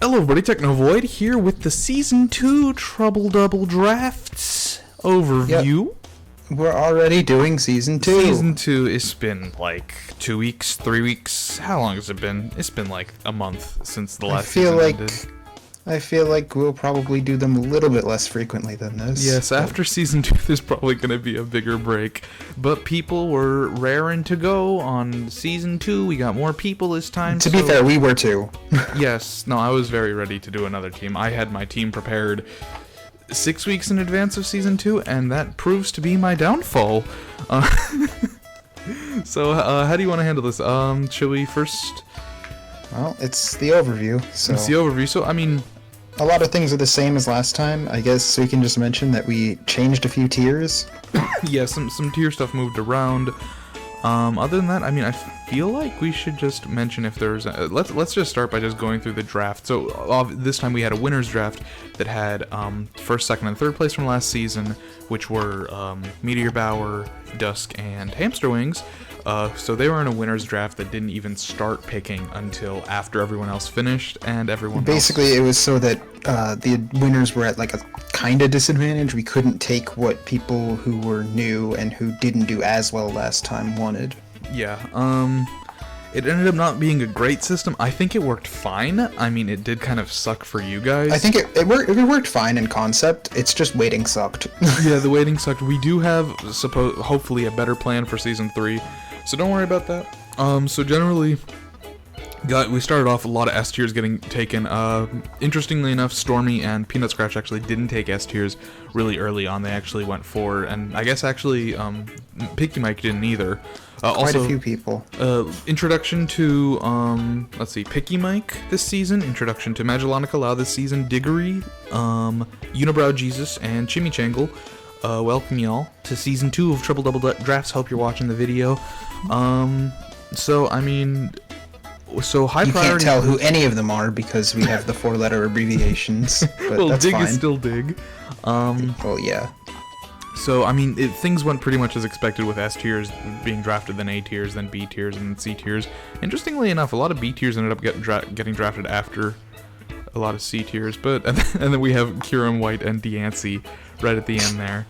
Hello everybody, Technovoid here with the Season 2 Trouble Double Drafts overview. Yep. We're already doing Season 2. Season 2, it's been like 2 weeks, 3 weeks. How long has it been? It's been like a month since the last season ended. I feel like we'll probably do them a little bit less frequently than this. Yes, after Season 2, there's probably going to be a bigger break. But people were raring to go on Season 2. We got more people this time. To be fair, we were too. Yes, no, I was very ready to do another team. I had my team prepared 6 weeks in advance of Season 2, and that proves to be my downfall. So, how do you want to handle this? Should we first... Well, it's the overview, so... It's the overview, so, I mean... A lot of things are the same as last time. I guess we can just mention that we changed a few tiers. Yeah, some tier stuff moved around. Other than that, I mean, I feel like we should just mention if there's... let's just start by just going through the draft. So, this time we had a winner's draft that had first, second, and third place from last season, which were Meteor Bower, Dusk, and Hamsterwings. So they were in a winner's draft that didn't even start picking until after everyone else finished, and everyone Basically, it was so that the winners were at like a kind of disadvantage. We couldn't take what people who were new and who didn't do as well last time wanted. Yeah, it ended up not being a great system. I think it worked fine. I mean, it did kind of suck for you guys. I think it worked fine in concept. It's just waiting sucked. Yeah, the waiting sucked. We do have, hopefully, a better plan for Season 3. So don't worry about that. So generally, we started off a lot of S tiers getting taken. Interestingly enough, Stormy and Peanut Scratch actually didn't take S tiers really early on. They actually went for, and I guess actually Picky Mike didn't either. Quite a few people. Introduction to, let's see, Picky Mike this season, introduction to Magellanica Lau this season, Diggory, Unibrow Jesus, and Chimichangle. Welcome y'all to Season 2 of Triple Double Drafts. Hope you're watching the video. So, I mean, so high you priority... You can't tell who any of them are because we have the 4-letter abbreviations, but well, that's Dig fine. is still Dig. Well, yeah. So, I mean, things went pretty much as expected with S tiers being drafted, then A tiers, then B tiers, and then C tiers. Interestingly enough, a lot of B tiers ended up getting drafted after a lot of C tiers, but and then we have Kyurem White and Diancie right at the end there,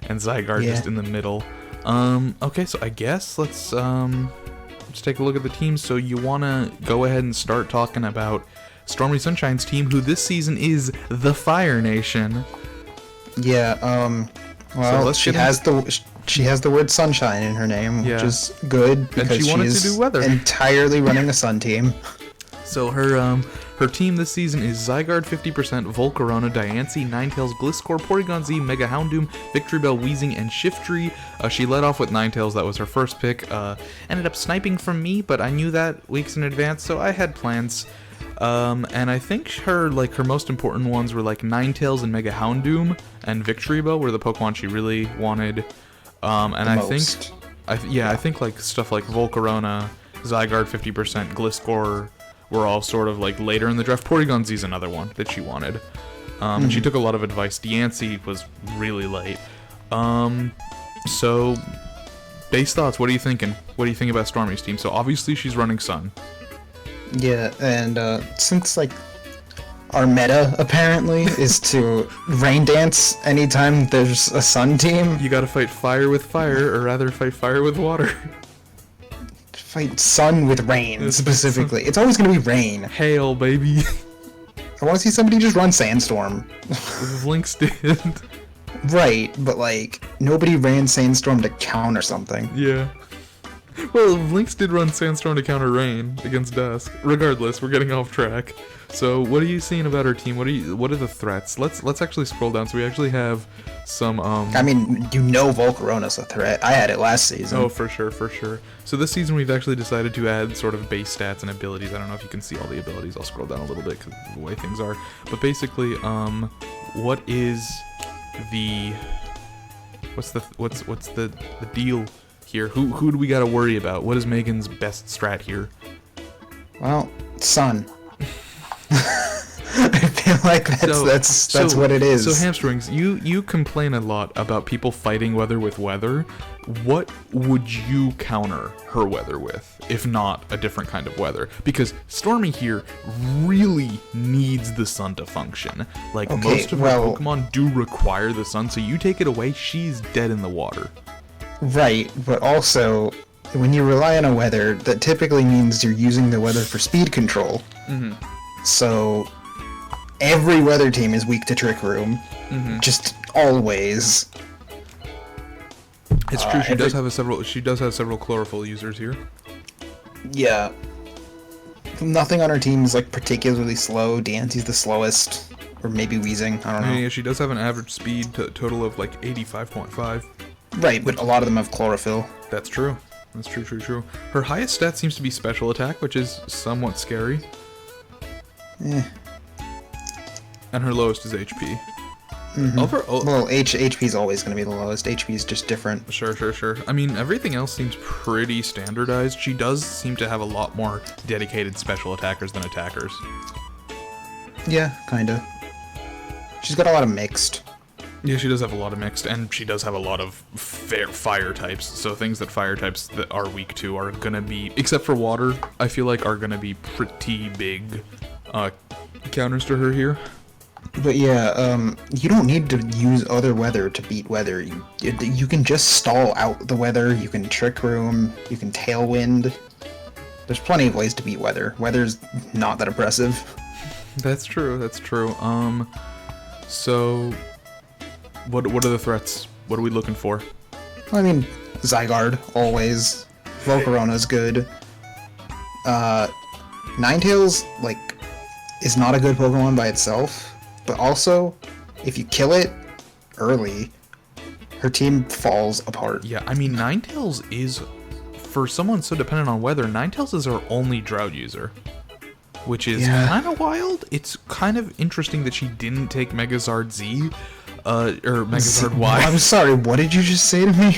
and Zygarde just in the middle. Okay, so I guess let's take a look at the teams. So you wanna go ahead and start talking about Stormy Sunshine's team, who this season is the Fire Nation. Yeah. Well, she has the word sunshine in her name, which is good because she wanted to do weather. Entirely running a sun team. So her team this season is Zygarde 50%, Volcarona, Diancie, Ninetales, Gliscor, Porygon Z, Mega Houndoom, Victreebel, Weezing, and Shiftry. She led off with Ninetales, that was her first pick. Ended up sniping from me, but I knew that weeks in advance, so I had plans. And I think her most important ones were like Ninetales and Mega Houndoom, and Victreebel were the Pokemon she really wanted. I think like stuff like Volcarona, Zygarde 50%, Gliscor were all sort of like later in the draft. Porygon Z is another one that she wanted. And she took a lot of advice. Diancie was really late. So, base thoughts, what are you thinking? What do you think about Stormy's team? So obviously she's running Sun. Yeah, and since like our meta apparently is to rain dance anytime there's a Sun team. You gotta fight fire with fire, or rather fight fire with water. Fight sun with rain, specifically. It's always gonna be rain. Hail, baby. I want to see somebody just run Sandstorm. Lynx did. Right, but like, nobody ran Sandstorm to counter something. Yeah. Well, Lynx did run Sandstorm to counter rain against Dusk. Regardless, we're getting off track. So, what are you seeing about our team? What are the threats? Let's actually scroll down. So we actually have some I mean, you know Volcarona's a threat. I had it last season. Oh, for sure. So this season we've actually decided to add sort of base stats and abilities. I don't know if you can see all the abilities. I'll scroll down a little bit because of the way things are. But basically, what is the what's the deal here? Who do we got to worry about? What is Megan's best strat here? Well, Sun. I feel like that's what it is. So Hamsterwings, you complain a lot about people fighting weather with weather. What would you counter her weather with, if not a different kind of weather? Because Stormy here really needs the sun to function. Like, Okay, most of her well- Pokemon do require the sun, so you take it away, she's dead in the water. Right, but also, when you rely on a weather, that typically means you're using the weather for speed control. So, every weather team is weak to Trick Room. Just always. It's true, she does have several Chlorophyll users here. Yeah. Nothing on her team is like particularly slow. Dancy's the slowest. Or maybe Weezing, I don't know. Yeah, she does have an average speed total of like 85.5. Right, but a lot of them have Chlorophyll. That's true. That's true. Her highest stat seems to be special attack, which is somewhat scary. Eh. And her lowest is HP. Well, HP is always going to be the lowest. HP is just different. Sure. I mean, everything else seems pretty standardized. She does seem to have a lot more dedicated special attackers than attackers. Yeah, kinda. She's got a lot of mixed. Yeah, she does have a lot of mixed, and she does have a lot of fire types. So things that fire types that are weak to are gonna be, except for water, I feel like are gonna be pretty big counters to her here. But yeah, you don't need to use other weather to beat weather. You can just stall out the weather, you can Trick Room, you can Tailwind. There's plenty of ways to beat weather. Weather's not that oppressive. That's true. So, what are the threats? What are we looking for? I mean, Zygarde, always. Volcarona's good. Ninetales, like, is not a good Pokemon by itself, but also, if you kill it early, her team falls apart. Yeah, I mean, Ninetales is, for someone so dependent on weather, Ninetales is our only drought user. Which is kind of wild. It's kind of interesting that she didn't take Megazard Z, or Megazard Y. I'm sorry, what did you just say to me?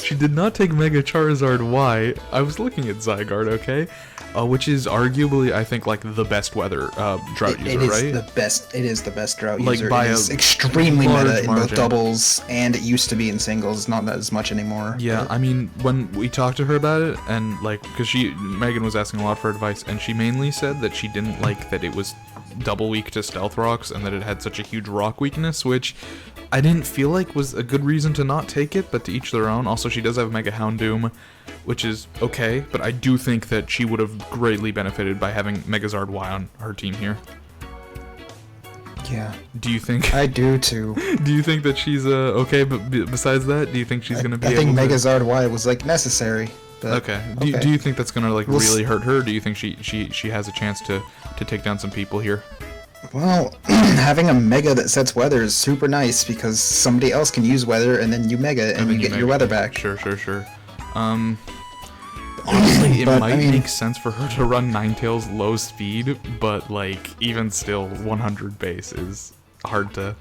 She did not take Mega Charizard Y. I was looking at Zygarde, okay? Which is arguably, I think, like the best weather drought user, right? It is the best drought Like, user. by It is a extremely large meta in both margin. doubles, and it used to be in singles. Not that as much anymore. Yeah, I mean, when we talked to her about it, and like, because Megan was asking a lot for advice, and she mainly said that she didn't like that it was double weak to Stealth Rocks, and that it had such a huge rock weakness, which I didn't feel like was a good reason to not take it, but to each their own. Also, she does have Mega Houndoom, which is okay, but I do think that she would have greatly benefited by having Megazard Y on her team here. Yeah. Do you think? I do too. Do you think that she's okay? But besides that, do you think she's gonna be? I think able to... Megazard Y was like necessary. But, Okay. Do you think that's gonna like really hurt her? Do you think she has a chance to take down some people here? Well, having a Mega that sets weather is super nice because somebody else can use weather and then you Mega and you get your weather back. Sure. Honestly, it But, might I mean- make sense for her to run Ninetales low speed, but like even still, 100 base is hard to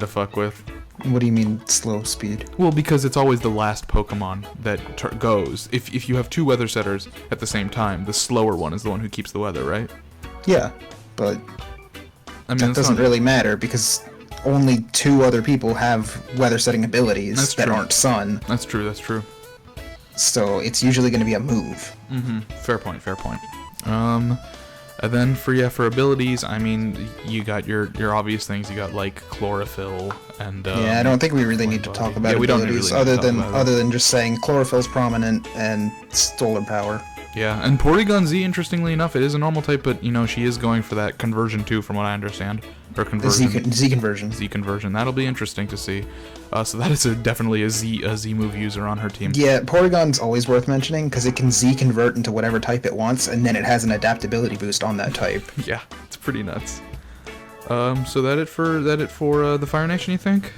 fuck with. What do you mean slow speed? Well, because it's always the last Pokemon that goes. If you have two weather setters at the same time, the slower one is the one who keeps the weather, right? Yeah, but I mean, that that's doesn't not- really matter because only two other people have weather setting abilities That's that true. aren't Sun. That's true. So it's usually going to be a move. Fair point. And then for abilities, I mean, you got your obvious things. You got like Chlorophyll and Yeah, I don't think we really need to Body. talk about Yeah, we don't abilities really need to talk about it. other than just saying Chlorophyll's prominent and Solar Power. Yeah, and Porygon Z, interestingly enough, it is a normal type, but you know she is going for that conversion too, from what I understand. Or The conversion. Z conversion. Z conversion. That'll be interesting to see. So that is definitely a Z move user on her team. Yeah, Porygon's always worth mentioning because it can Z convert into whatever type it wants, and then it has an adaptability boost on that type. Yeah, it's pretty nuts. So that it for the Fire Nation, you think?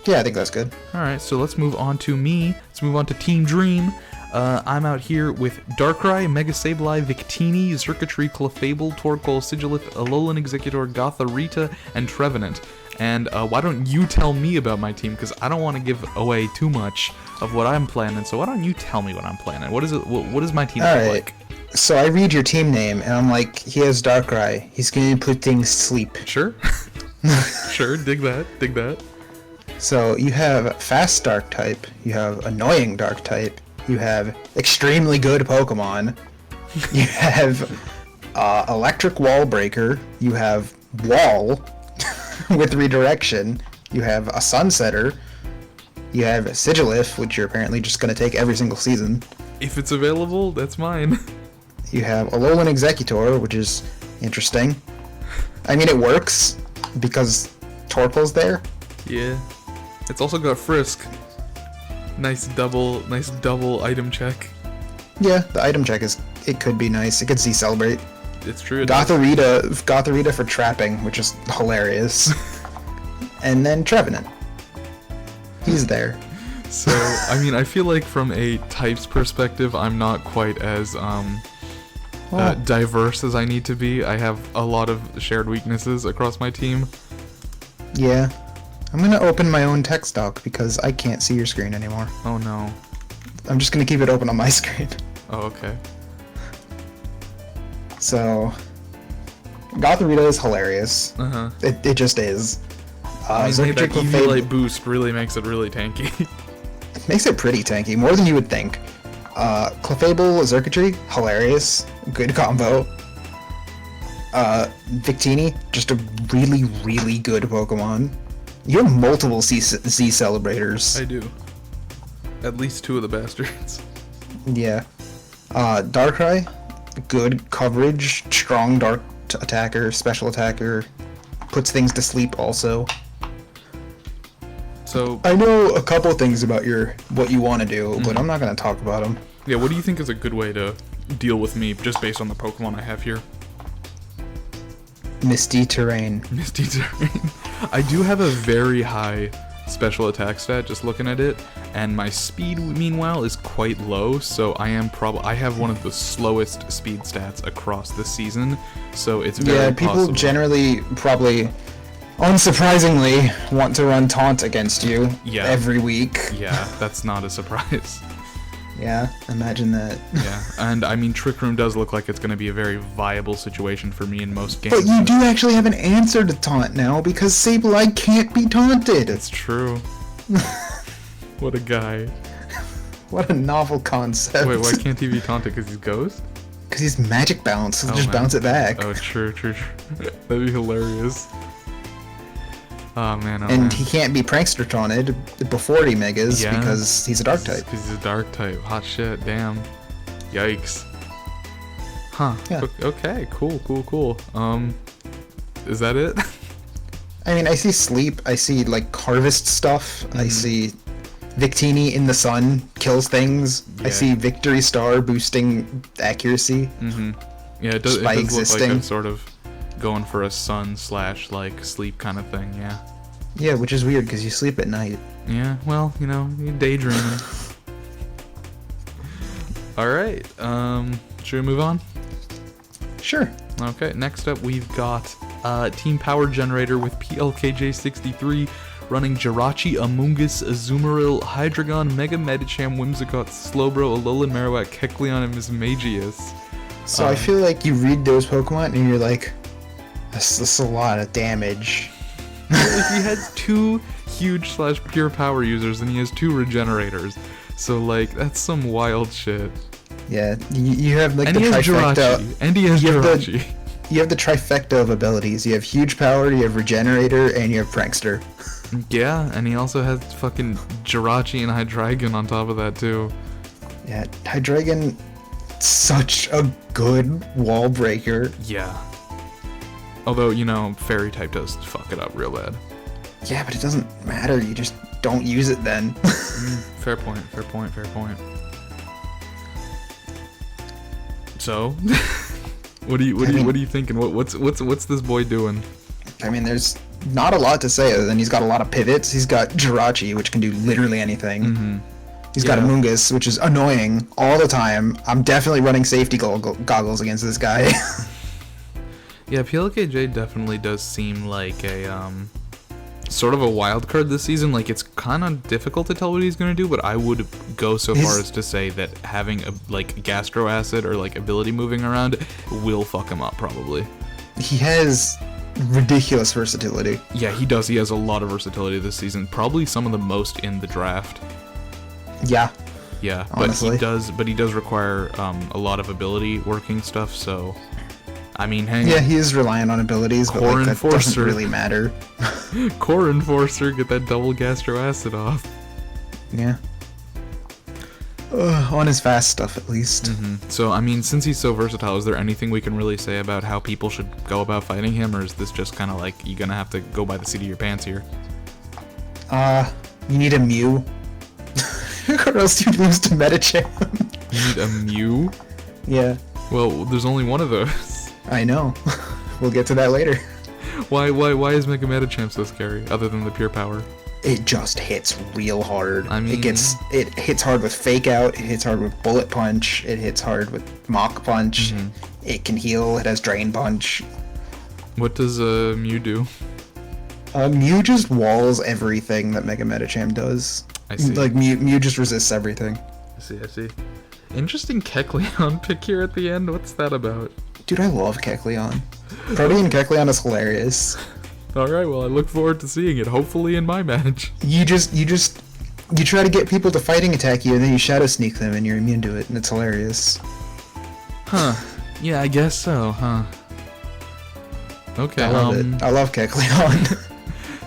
Yeah, I think that's good. All right, so let's move on to me. Let's move on to Team Dream. I'm out here with Darkrai, Mega Sableye, Victini, Circuitry, Clefable, Torkoal, Sigilith, Alolan Executor, Gothorita, and Trevenant. And why don't you tell me about my team? Because I don't want to give away too much of what I'm planning. So why don't you tell me what I'm planning? What is it? What is my team look Alright. like? So I read your team name, and I'm like, he has Darkrai. He's going to put things to sleep. Sure. Sure. Dig that. So you have fast Dark type, you have annoying Dark type, you have extremely good Pokemon, you have Electric Wall Breaker. You have Wall with Redirection. You have a Sunsetter. You have Sigilif, which you're apparently just going to take every single season. If it's available, that's mine. You have Alolan Executor, which is interesting. I mean, it works because Torpal's there. Yeah. It's also got Frisk. Nice double item check. Yeah, the item check it could be nice. It could Z-Celebrate. It's true. It does. Gotharita for trapping, which is hilarious. And then Trevenant. He's there. So, I mean, I feel like from a types perspective, I'm not quite as diverse as I need to be. I have a lot of shared weaknesses across my team. Yeah. I'm gonna open my own text doc because I can't see your screen anymore. Oh no. I'm just gonna keep it open on my screen. Oh, okay. So, Gotharita is hilarious. Uh-huh. It just is. I mean, that Clefable EV Light boost really makes it really tanky. makes it pretty tanky, more than you would think. Clefable Xurkitree, hilarious. Good combo. Victini, just a really, really good Pokemon. You have multiple Z-Celebrators. I do. At least 2 of the bastards. Yeah. Darkrai, good coverage, strong dark attacker, special attacker, puts things to sleep also. So I know a couple things about what you want to do, but I'm not going to talk about them. yeah, what do you think is a good way to deal with me just based on the Pokemon I have here? Misty Terrain. Misty Terrain. I do have a very high special attack stat just looking at it, and my speed meanwhile is quite low, so I have one of the slowest speed stats across the season, so it's very people possible. generally probably unsurprisingly want to run Taunt against you every week. Yeah, that's not a surprise. Yeah, imagine that. Yeah, and I mean, Trick Room does look like it's going to be a very viable situation for me in most games. But you do actually have an answer to taunt now, because Sableye can't be taunted. It's true. What a guy. What a novel concept. Wait, why can't he be taunted? Because he's Ghost? Because he's Magic Bounce, so just man. bounce it back. Oh, true. That'd be hilarious. Oh, man, and he can't be Prankster taunted before he Megas because he's a Dark type. Because he's a Dark type. Hot shit, damn. Yikes. Huh. Yeah. Okay, cool. Is that it? I mean, I see Sleep, I see, like, Harvest stuff, I see Victini in the sun kills things, I see Victory Star boosting accuracy. Yeah, it does look existing. like a sort of going for a sun / like sleep kind of thing, yeah. Yeah, which is weird because you sleep at night. Yeah, well, you're daydreaming. Alright, should we move on? Sure. Okay, next up we've got Team Power Generator with PLKJ63 running Jirachi, Amoonguss, Azumarill, Hydreigon, Mega Medicham, Whimsicott, Slowbro, Alolan Marowak, Kecleon, and Mismagius. So I feel like you read those Pokemon and you're like, that's a lot of damage. He has 2 huge / pure power users and he has 2 regenerators. So like, that's some wild shit. Yeah, you have like and the he has trifecta. Jirachi. And he has Jirachi. You have the trifecta of abilities. You have huge power, you have Regenerator, and you have Prankster. Yeah, and he also has fucking Jirachi and Hydreigon on top of that too. Yeah, Hydreigon, such a good wall breaker. Yeah. Although, Fairy type does fuck it up real bad. Yeah, but it doesn't matter. You just don't use it then. Fair point. So, what are you thinking? What's this boy doing? I mean, there's not a lot to say other than he's got a lot of pivots. He's got Jirachi, which can do literally anything. He's got Amoonguss, which is annoying all the time. I'm definitely running safety goggles against this guy. Yeah, PLKJ definitely does seem like a sort of a wild card this season. Like, it's kind of difficult to tell what he's going to do, but I would go so far as to say that having Gastro Acid or ability moving around will fuck him up probably. He has ridiculous versatility. Yeah, he does. He has a lot of versatility this season. Probably some of the most in the draft. Yeah. Yeah, honestly. but he does require a lot of ability working stuff, so I mean, hey. Yeah, he is reliant on abilities, but Core like, that Enforcer. doesn't really matter. Core Enforcer, get that double gastro acid off. Yeah. On his fast stuff, at least. So, I mean, since he's so versatile, is there anything we can really say about how people should go about fighting him, or is this just kind of like, you're gonna have to go by the seat of your pants here? You need a Mew. Or else you lose to Medicham. You need a Mew? Yeah. Well, there's only one of those. I know. We'll get to that later. Why is Mega Medicham so scary, other than the pure power? It just hits real hard. I mean... It hits hard with Fake Out, it hits hard with Bullet Punch, it hits hard with Mach Punch, it can heal, it has Drain Punch. What does Mew do? Mew just walls everything that Mega Medicham does. I see. Like, Mew just resists everything. I see. Interesting Kecleon pick here at the end, what's that about? Dude, I love Kecleon. Protean Kecleon is hilarious. Alright, well, I look forward to seeing it, hopefully in my match. You try to get people to fighting attack you, and then you shadow sneak them, and you're immune to it, and it's hilarious. Huh. Yeah, I guess so, huh. Okay, I love it. I love Kecleon.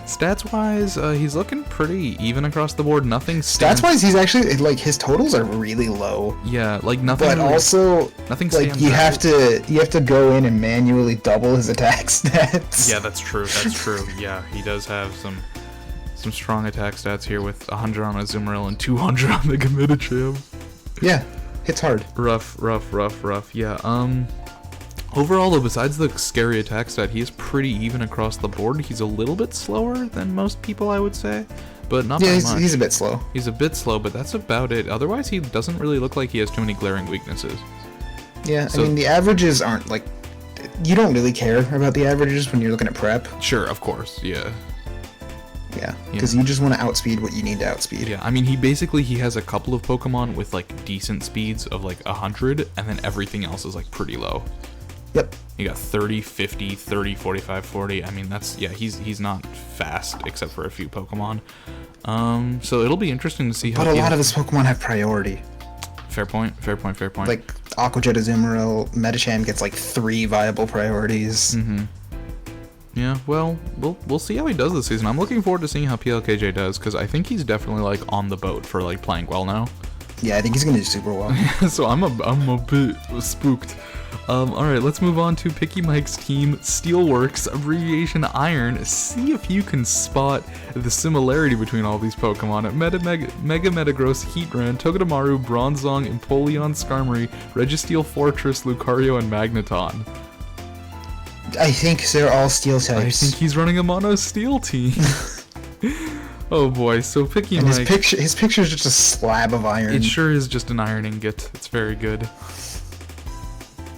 Stats-wise, he's looking pretty even across the board. Nothing Stats-wise, he's actually, like, his totals are really low. Yeah, like, nothing But really, also, nothing like, stands you out. have to go in and manually double his attack stats. Yeah, that's true, Yeah, he does have some strong attack stats here with 100 on Azumarill and 200 on Mega Medicham. Yeah, hits hard. Rough. Yeah, overall, though, besides the scary attack stat, he is pretty even across the board. He's a little bit slower than most people, I would say, but not by much. He's a bit slow. He's a bit slow, but that's about it. Otherwise, he doesn't really look like he has too many glaring weaknesses. Yeah, So- I mean, the averages aren't, like... You don't really care about the averages when you're looking at prep. Sure, of course, yeah. Yeah, because you just want to outspeed what you need to outspeed. Yeah, I mean, he has a couple of Pokemon with, like, decent speeds of, like, 100, and then everything else is, like, pretty low. Yep. You got 30, 50, 30, 45, 40. I mean, that's, yeah, he's not fast except for a few Pokemon. So it'll be interesting to see how. But a lot of his Pokemon have priority. Fair point. Like, Aquajet Azumarill, Medicham gets like 3 viable priorities. Yeah, well, we'll see how he does this season. I'm looking forward to seeing how PLKJ does, because I think he's definitely, like, on the boat for, like, playing well now. Yeah, I think he's gonna do super well. So I'm a bit spooked. Alright, let's move on to Picky Mike's team, Steelworks, abbreviation Iron. See if you can spot the similarity between all these Pokemon. Mega Metagross, Heatran, Togedemaru, Bronzong, Empoleon, Skarmory, Registeel, Fortress, Lucario, and Magneton. I think they're all steel I types. think he's running a mono steel team. Oh boy, so Picky And Mike... his picture is just a slab of iron. It sure is just an iron ingot. It's very good.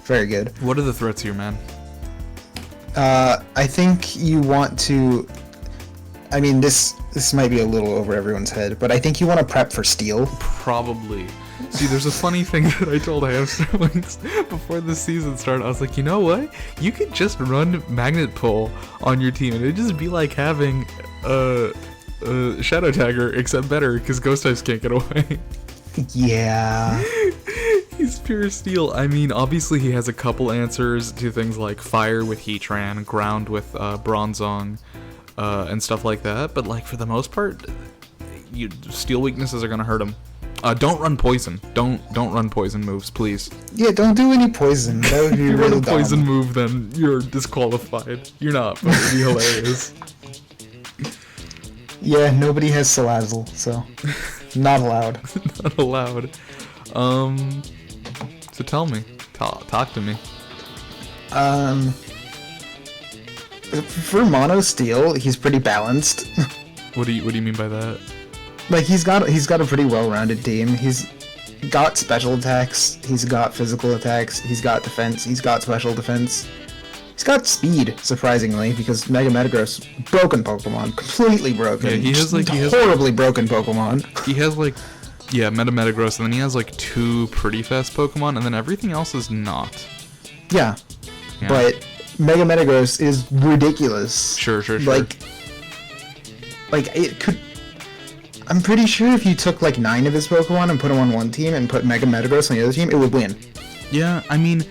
Very good. What are the threats here, man? I think you want to... I mean, this might be a little over everyone's head, but I think you want to prep for steel. Probably. See, there's a funny thing that I told Hamsterwings before the season started. I was like, you know what? You could just run Magnet Pull on your team, and it'd just be like having Shadow Tagger, except better, because Ghost types can't get away. Yeah. He's pure steel. I mean, obviously he has a couple answers to things like fire with Heatran, ground with Bronzong, and stuff like that. But like for the most part, steel weaknesses are gonna hurt him. Don't run poison. Don't run poison moves, please. Yeah, don't do any poison. That would be If you run really a poison dumb. move, then you're disqualified. You're not, but it'd be hilarious. Yeah, nobody has Salazzle, so not allowed. Not allowed. So tell me, talk to me. For Mono Steel, he's pretty balanced. What do you mean by that? Like he's got a pretty well-rounded team. He's got special attacks, he's got physical attacks, he's got defense, he's got special defense. He's got speed, surprisingly, because Mega Metagross, broken Pokemon, completely broken. Yeah, he has horribly broken Pokemon. He has like, yeah, Metagross, and then he has like 2 pretty fast Pokemon, and then everything else is not. Yeah, Yeah. but Mega Metagross is ridiculous. Sure. Like it could. I'm pretty sure if you took like 9 of his Pokemon and put them on one team and put Mega Metagross on the other team, it would win. Yeah, I mean,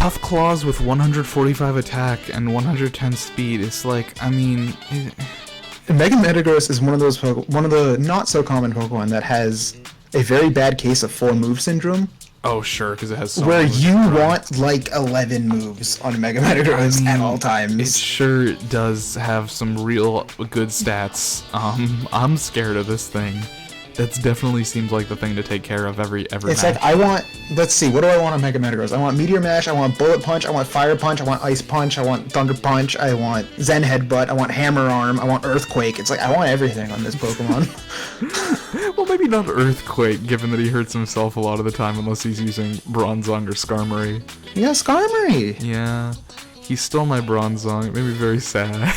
Tough Claws with 145 attack and 110 speed. It's like, I mean... Mega Metagross is one of the not so common Pokemon that has a very bad case of 4 move syndrome. Oh, sure, because it has so where many you moves, right? want like 11 moves on Mega Metagross at all times. It sure does have some real good stats. I'm scared of this thing. That definitely seems like the thing to take care of every It's match. like, I want, let's see, what do I want on Mega Metagross? I want Meteor Mash, I want Bullet Punch, I want Fire Punch, I want Ice Punch, I want Thunder Punch, I want Zen Headbutt, I want Hammer Arm, I want Earthquake. It's like, I want everything on this Pokemon. Well, maybe not Earthquake, given that he hurts himself a lot of the time unless he's using Bronzong or Skarmory. Yeah, Skarmory! Yeah, he stole my Bronzong. It made me very sad.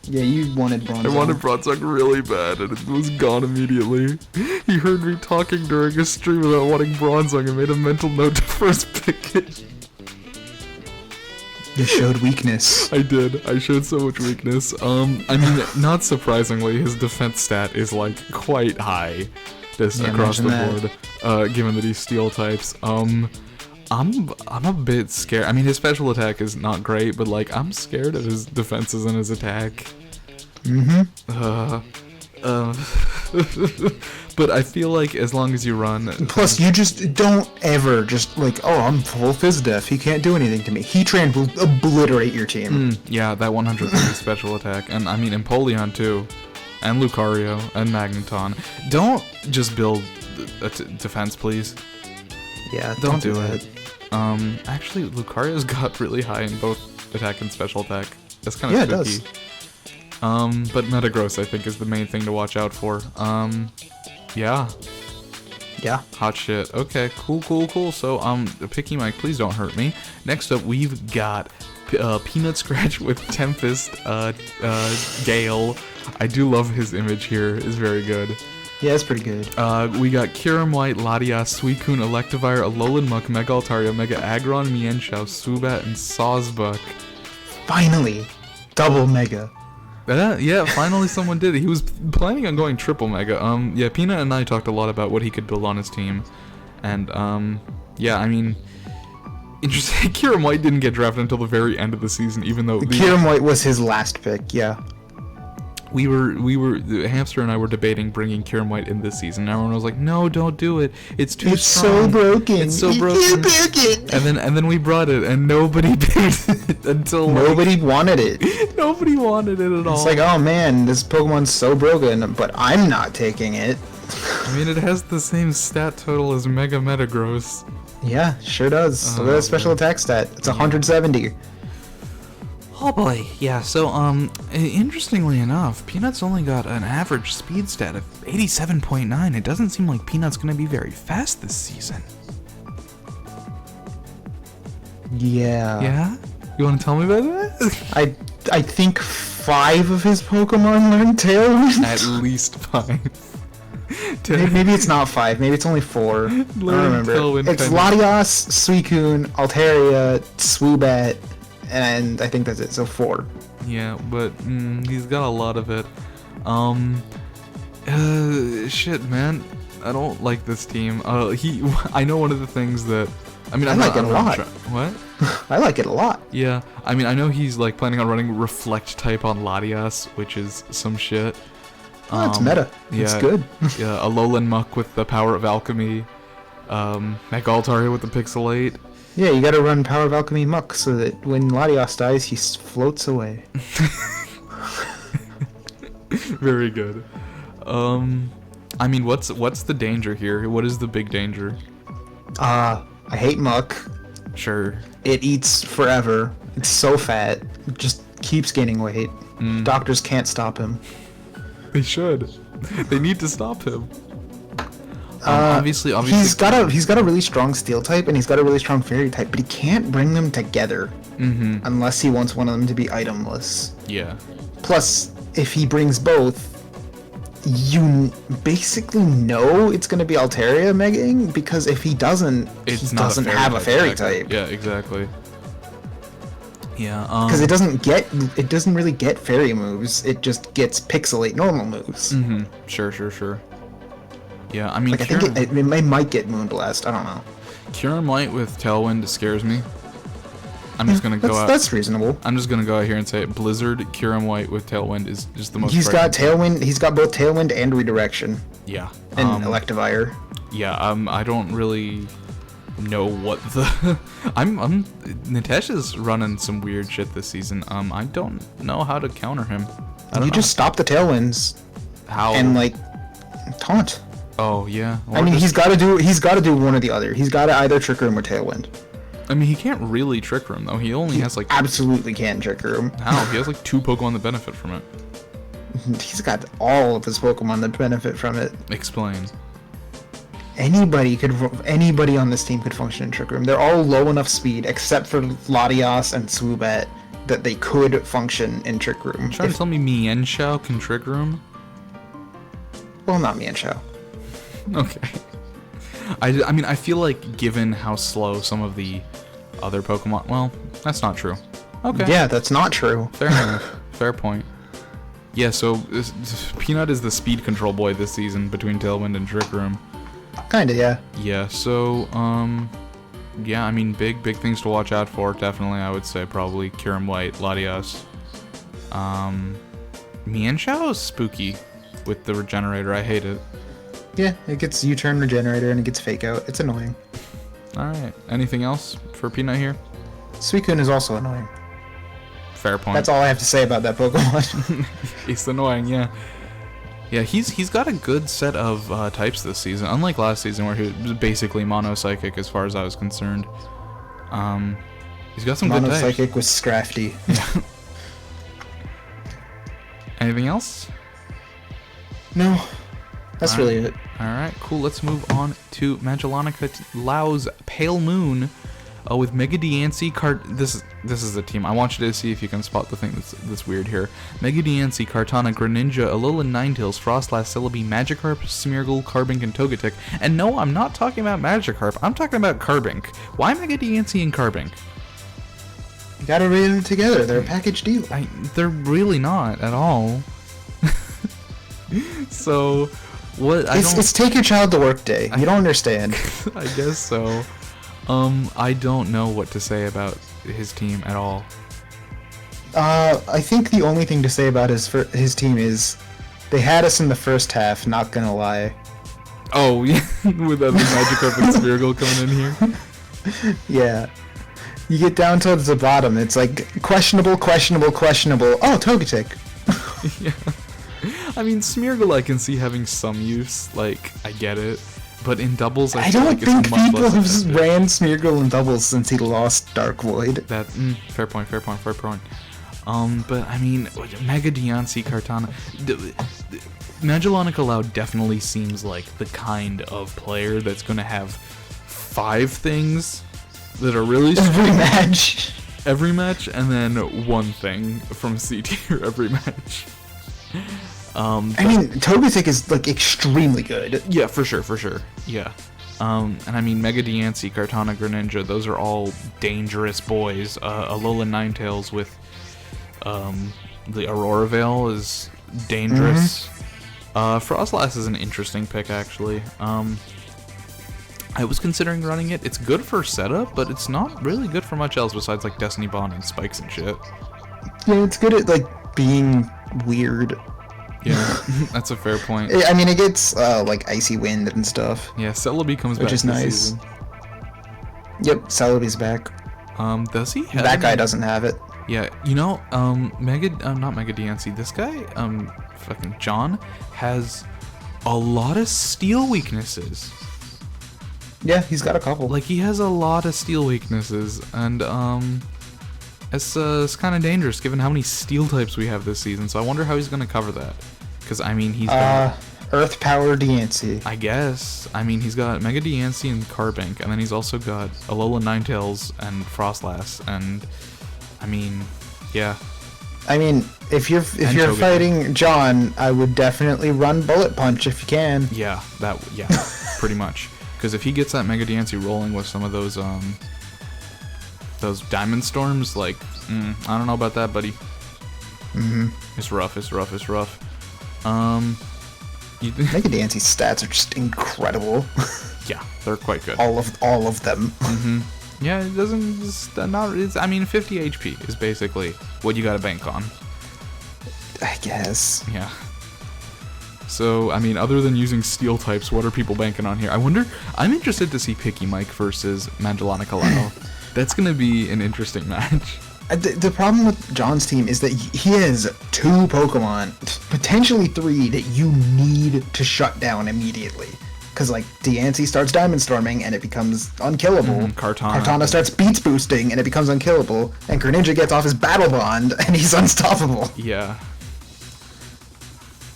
Yeah, you wanted Bronzong. I wanted Bronzong really bad, and it was gone immediately. He heard me talking during a stream about wanting Bronzong and made a mental note to first pick it. You showed weakness. I did. I showed so much weakness. I mean, not surprisingly, his defense stat is like quite high, just across the board. Given that he's steel types. I'm a bit scared. I mean, his special attack is not great, but like I'm scared of his defenses and his attack. But I feel like as long as you run... Plus, you just don't ever just like, oh, I'm full Fizz Def, he can't do anything to me. Heatran will obliterate your team. Yeah, that 130 special attack. And I mean, Empoleon too. And Lucario. And Magneton. Don't just build a defense, please. Yeah, Don't do it. Actually, Lucario's got really high in both attack and special attack. That's kind of spooky. It does. But Metagross, I think, is the main thing to watch out for. Yeah. Yeah. Hot shit. Okay, cool. So, Picky Mike, please don't hurt me. Next up, we've got Peanut Scratch with Tempest, Gale. I do love his image here. It's very good. Yeah, it's pretty good. We got Kyurem White, Latias, Suicune, Electivire, Alolan Muck, Mega Altaria, Mega Aggron, Mienshao, Zubat, and Sawsbuck. Finally! Double Mega. Yeah, finally someone did it. He was planning on going triple Mega. Yeah, Peanut and I talked a lot about what he could build on his team. And, yeah, I mean... Interesting, Kyurem White didn't get drafted until the very end of the season, even though... Kyurem White was his last pick, yeah. The Hamster and I were debating bringing Kyurem White in this season. And everyone was like, "No, don't do it. It's too strong. So broken. It's so broken." And then we brought it, and nobody picked it until nobody wanted it. Nobody wanted it at all. It's like, oh man, this Pokemon's so broken, but I'm not taking it. I mean, it has the same stat total as Mega Metagross. Yeah, sure does. Look at the special attack stat. It's 170. Oh boy, yeah, so, interestingly enough, Peanut's only got an average speed stat of 87.9. It doesn't seem like Peanut's gonna be very fast this season. Yeah. Yeah? You wanna tell me about that? I think 5 of his Pokemon learned Tailwind. At least 5. Maybe it's not 5, maybe it's only 4. I don't remember. It's Latias, Suicune, Altaria, Swoobat, and I think that's it, so 4. Yeah, but he's got a lot of it. Shit, man. I don't like this team. I know one of the things that... I mean, I like it a lot. What? I like it a lot. Yeah, I mean, I know he's, like, planning on running Reflect type on Latias, which is some shit. Oh, it's meta. Yeah, it's good. Yeah, Alolan Muck with the power of alchemy. Mega Altaria with the Pixelate. Yeah, you gotta run Power of Alchemy Muck so that when Latias dies, he floats away. Very good. I mean, what's the danger here? What is the big danger? I hate Muck. Sure. It eats forever. It's so fat. It just keeps gaining weight. Doctors can't stop him. They should. They need to stop him. Obviously, he's got a really strong Steel type and he's got a really strong Fairy type, but he can't bring them together unless he wants one of them to be itemless. Yeah. Plus, if he brings both, you basically know it's going to be Altaria Megaing, because if he doesn't, he doesn't have a Fairy type. Yeah, exactly. Yeah. Because it doesn't really get Fairy moves. It just gets Pixelate normal moves. Sure. Yeah, I mean, like, I think it might get Moonblast. I don't know. Kyurem White with Tailwind scares me. I'm just gonna go out. That's reasonable. I'm just gonna go out here and say it. Blizzard Kyurem White with Tailwind is just the most. He's got Tailwind. He's got both Tailwind and Redirection. Yeah. And Electivire. Yeah. I don't really know what the. Nitesh's running some weird shit this season. I don't know how to counter him. You just stop the Tailwinds. How? And like taunt. Oh yeah. I mean, he's got to do one or the other. He's got to either Trick Room or Tailwind. I mean, he can't really Trick Room though. He only has like. Absolutely can Trick Room. How? He has like 2 Pokemon that benefit from it. He's got all of his Pokemon that benefit from it. Explain. Anybody on this team could function in Trick Room. They're all low enough speed, except for Latias and Swoobat, that they could function in Trick Room. You're trying to tell me Mienshao can Trick Room? Well, not Mienshao. Okay. I mean, I feel like given how slow some of the other Pokemon... Well, that's not true. Okay. Yeah, that's not true. Fair enough. Fair point. Yeah, so Peanut is the speed control boy this season between Tailwind and Trick Room. Kinda, yeah. Yeah, so, yeah, I mean, big things to watch out for, definitely, I would say, probably Kyurem White, Latias. Mienshao is spooky with the Regenerator, I hate it. Yeah, it gets U-turn Regenerator and it gets Fake Out. It's annoying. Alright, anything else for Peanut here? Suicune is also annoying. Fair point. That's all I have to say about that Pokemon. He's annoying, yeah. Yeah, he's got a good set of types this season, unlike last season where he was basically mono-psychic as far as I was concerned. He's got some good types. Mono-psychic was Scrafty. Anything else? No. That's really it. Alright, cool. Let's move on to Magellanica Lao's Pale Moon with Mega Diancie This is the team. I want you to see if you can spot the thing that's weird here. Mega Diancie, Kartana, Greninja, Alolan Ninetales, Frostlass, Celebi, Magikarp, Smeargle, Carbink, and Togetic. And no, I'm not talking about Magikarp. I'm talking about Carbink. Why Mega Diancie and Carbink? You gotta read them together. They're a package deal. They're really not at all. So, what? It's take your child to work day. You don't understand. I guess so. I don't know what to say about his team at all. I think the only thing to say about his team is they had us in the first half, not gonna lie. Oh, yeah, with the Magikarp and Smeargle coming in here? Yeah. You get down towards the bottom, it's like, questionable. Oh, Togetic. Yeah. I mean, Smeargle I can see having some use, like, I get it. But in doubles, I feel like it's much less effective. I don't think people have ran Smeargle in doubles since he lost Dark Void. That, fair point. But, I mean, Mega Diancie, Kartana... Magellanica Lao definitely seems like the kind of player that's going to have 5 things that are really strong. Every match, and then 1 thing from C tier every match. I mean, Togetic is, like, extremely good. Yeah, for sure. Yeah. And I mean, Mega Diancie, Kartana, Greninja, those are all dangerous boys. Alolan Ninetales with the Aurora Veil is dangerous. Frostlass is an interesting pick, actually. I was considering running it. It's good for setup, but it's not really good for much else besides, like, Destiny Bond and spikes and shit. Yeah, it's good at, like, being weird. Yeah, that's a fair point. I mean, it gets, like, Icy Wind and stuff. Yeah, Celebi comes back which is nice. Season. Yep, Celebi's back. Does he have that guy doesn't have it. Yeah, you know, not Mega Diancie, this guy, fucking John, has a lot of steel weaknesses. Yeah, he's got a couple. Like, he has a lot of steel weaknesses, and, it's kind of dangerous given how many steel types we have this season, so I wonder how he's going to cover that. Because, I mean, he's got... Earth Power Diancie. I guess. I mean, he's got Mega Diancie and Carbink, and then he's also got Alolan Ninetales and Frostlass, and, I mean, yeah. I mean, if you're fighting John, I would definitely run Bullet Punch if you can. Yeah, pretty much. Because if he gets that Mega Diancie rolling with some of those Diamond Storms, like, I don't know about that, buddy. It's rough. Mega Diancie's stats are just incredible. Yeah, they're quite good. All of them. Yeah, it doesn't just not. It's, I mean, 50 HP is basically what you gotta bank on. I guess. Yeah. So, I mean, other than using steel types, what are people banking on here? I wonder. I'm interested to see Picky Mike versus Magellanic Alao. That's gonna be an interesting match. The problem with John's team is that he has 2 Pokemon, potentially 3, that you need to shut down immediately. Because, like, Diancie starts Diamond Storming and it becomes unkillable. Kartana starts Beats Boosting and it becomes unkillable. And Greninja gets off his Battle Bond and he's unstoppable. Yeah.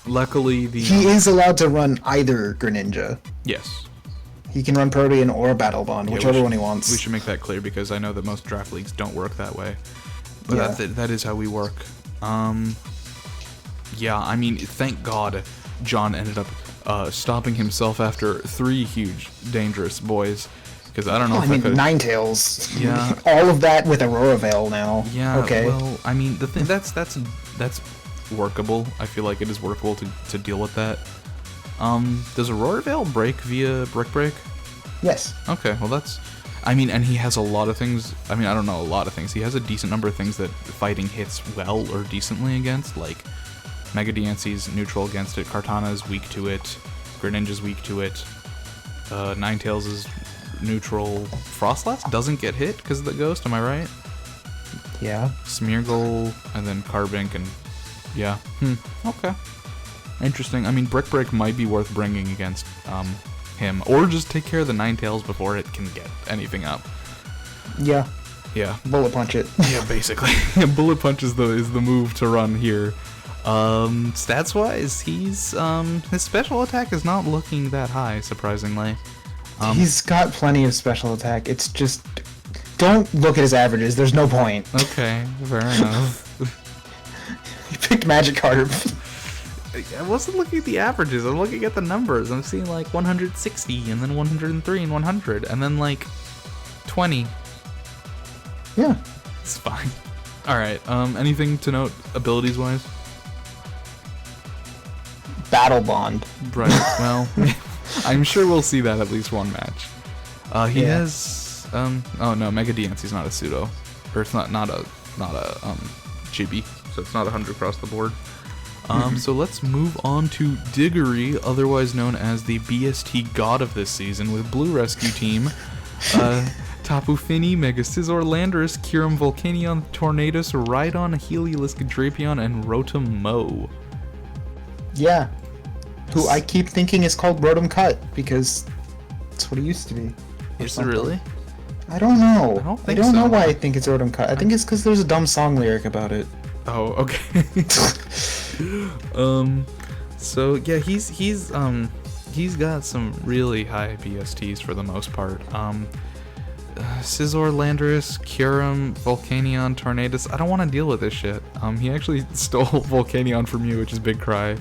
Luckily, he is allowed to run either Greninja. Yes. He can run Protean or Battle Bond, whichever one he wants. We should make that clear because I know that most draft leagues don't work that way. But yeah. that is how we work. Yeah, I mean, thank God John ended up stopping himself after 3 huge, dangerous boys. Because I don't know if I could... Ninetales. Yeah. All of that with Aurora Veil now. Yeah, okay. Well, I mean, the thing that's workable. I feel like it is workable to deal with that. Does Aurora Veil break via Brick Break? Yes. Okay, well that's... I mean, and he has a lot of things... I mean, I don't know a lot of things. He has a decent number of things that fighting hits well or decently against, like Mega Diancie's neutral against it, Kartana's weak to it, Greninja's weak to it, Ninetales is neutral. Frostlass doesn't get hit because of the ghost, am I right? Yeah. Smeargle, and then Carbink, and... yeah. Okay. Interesting. I mean, Brick Break might be worth bringing against him, or just take care of the Ninetales before it can get anything up. Yeah. Yeah. Bullet Punch it. Yeah, basically. Bullet Punch is the move to run here. Stats wise, he's his special attack is not looking that high, surprisingly. He's got plenty of special attack. It's just don't look at his averages. There's no point. Okay, fair enough. He picked Magikarp. I wasn't looking at the averages, I'm looking at the numbers. I'm seeing like 160, and then 103, and 100, and then like 20. Yeah. It's fine. Alright, anything to note abilities-wise? Battle Bond. Right, well, I'm sure we'll see that at least one match. He has, oh no, Mega Diancie's not a pseudo. Or it's not a chibi, so it's not 100 across the board. So let's move on to Diggory, otherwise known as the BST god of this season, with Blue Rescue Team. Tapu Fini, Mega Scizor, Landorus, Kyurem, Volcanion, Tornadus, Rhydon, Heliolisk, Drapion, and Rotom Mow. Yeah. Who I keep thinking is called Rotom Cut, because that's what it used to be. Is it really? I don't know. I don't know why I think it's Rotom Cut. I think it's because there's a dumb song lyric about it. Oh, okay. So yeah, he's got some really high BSTs for the most part. Scizor, Landorus, Kyurem, Volcanion, Tornadus. I don't want to deal with this shit. He actually stole Volcanion from you, which is big cry.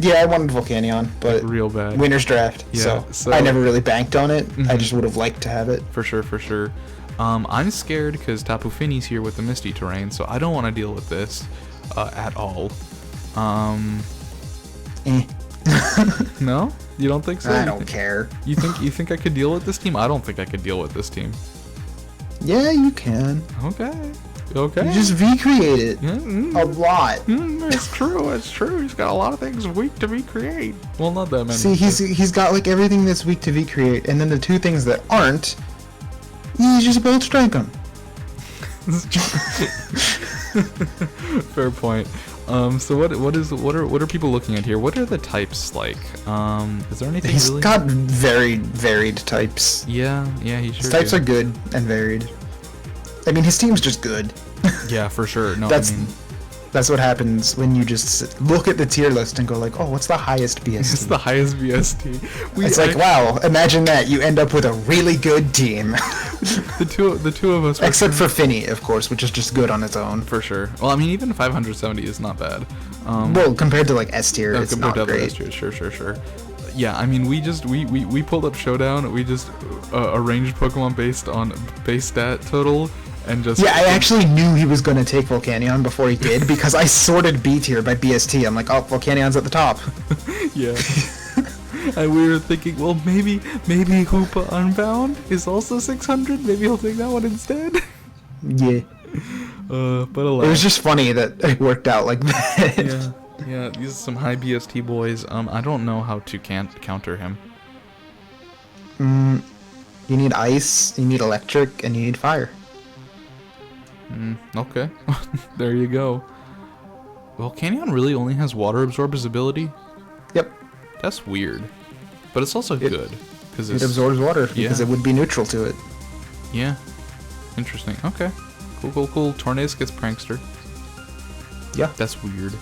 Yeah, I wanted Volcanion, but like, real bad. Winner's draft. Yeah, so I never really banked on it. I just would have liked to have it. For sure. I'm scared because Tapu Fini's here with the Misty Terrain, so I don't want to deal with this at all. No? You don't think so? I don't care. You think I could deal with this team? I don't think I could deal with this team. Yeah, you can. Okay. Okay. You just recreate it. Yeah, a lot. It's true. It's true. He's got a lot of things weak to recreate. Well, not that many. See, he's got like everything that's weak to recreate, and then the 2 things that aren't, you just both strike them. Fair point. So what are people looking at here? What are the types like? Is there anything He's really? got very varied types. Yeah, he sure His types do. are good and varied. I mean, his team's just good. Yeah, for sure. No, That's what happens when you just look at the tier list and go like, oh, what's the highest BST? It's the highest BST. It's like, wow, imagine that. You end up with a really good team. the two of us. Except for Finny, of course, which is just good on its own. For sure. Well, I mean, even 570 is not bad. Well, compared to like S tier, it's not great. S-tier, sure. Yeah, I mean, we pulled up Showdown. We just arranged Pokemon based on base stat total. And just I actually knew he was going to take Volcanion before he did, because I sorted B tier by BST. I'm like, oh, Volcanion's at the top. Yeah. And we were thinking, well, maybe Hoopa Unbound is also 600. Maybe he'll take that one instead. Yeah. But alas. It was just funny that it worked out like that. Yeah, these are some high BST boys. I don't know how to counter him. You need ice, you need electric, and you need fire. Okay. There you go. Well, Canyon really only has water absorb as ability? Yep. That's weird. But it's also good. Cause it absorbs water because yeah. it would be neutral to it. Yeah. Interesting. Okay. Cool. Tornadus gets Prankster. Yeah. That's weird.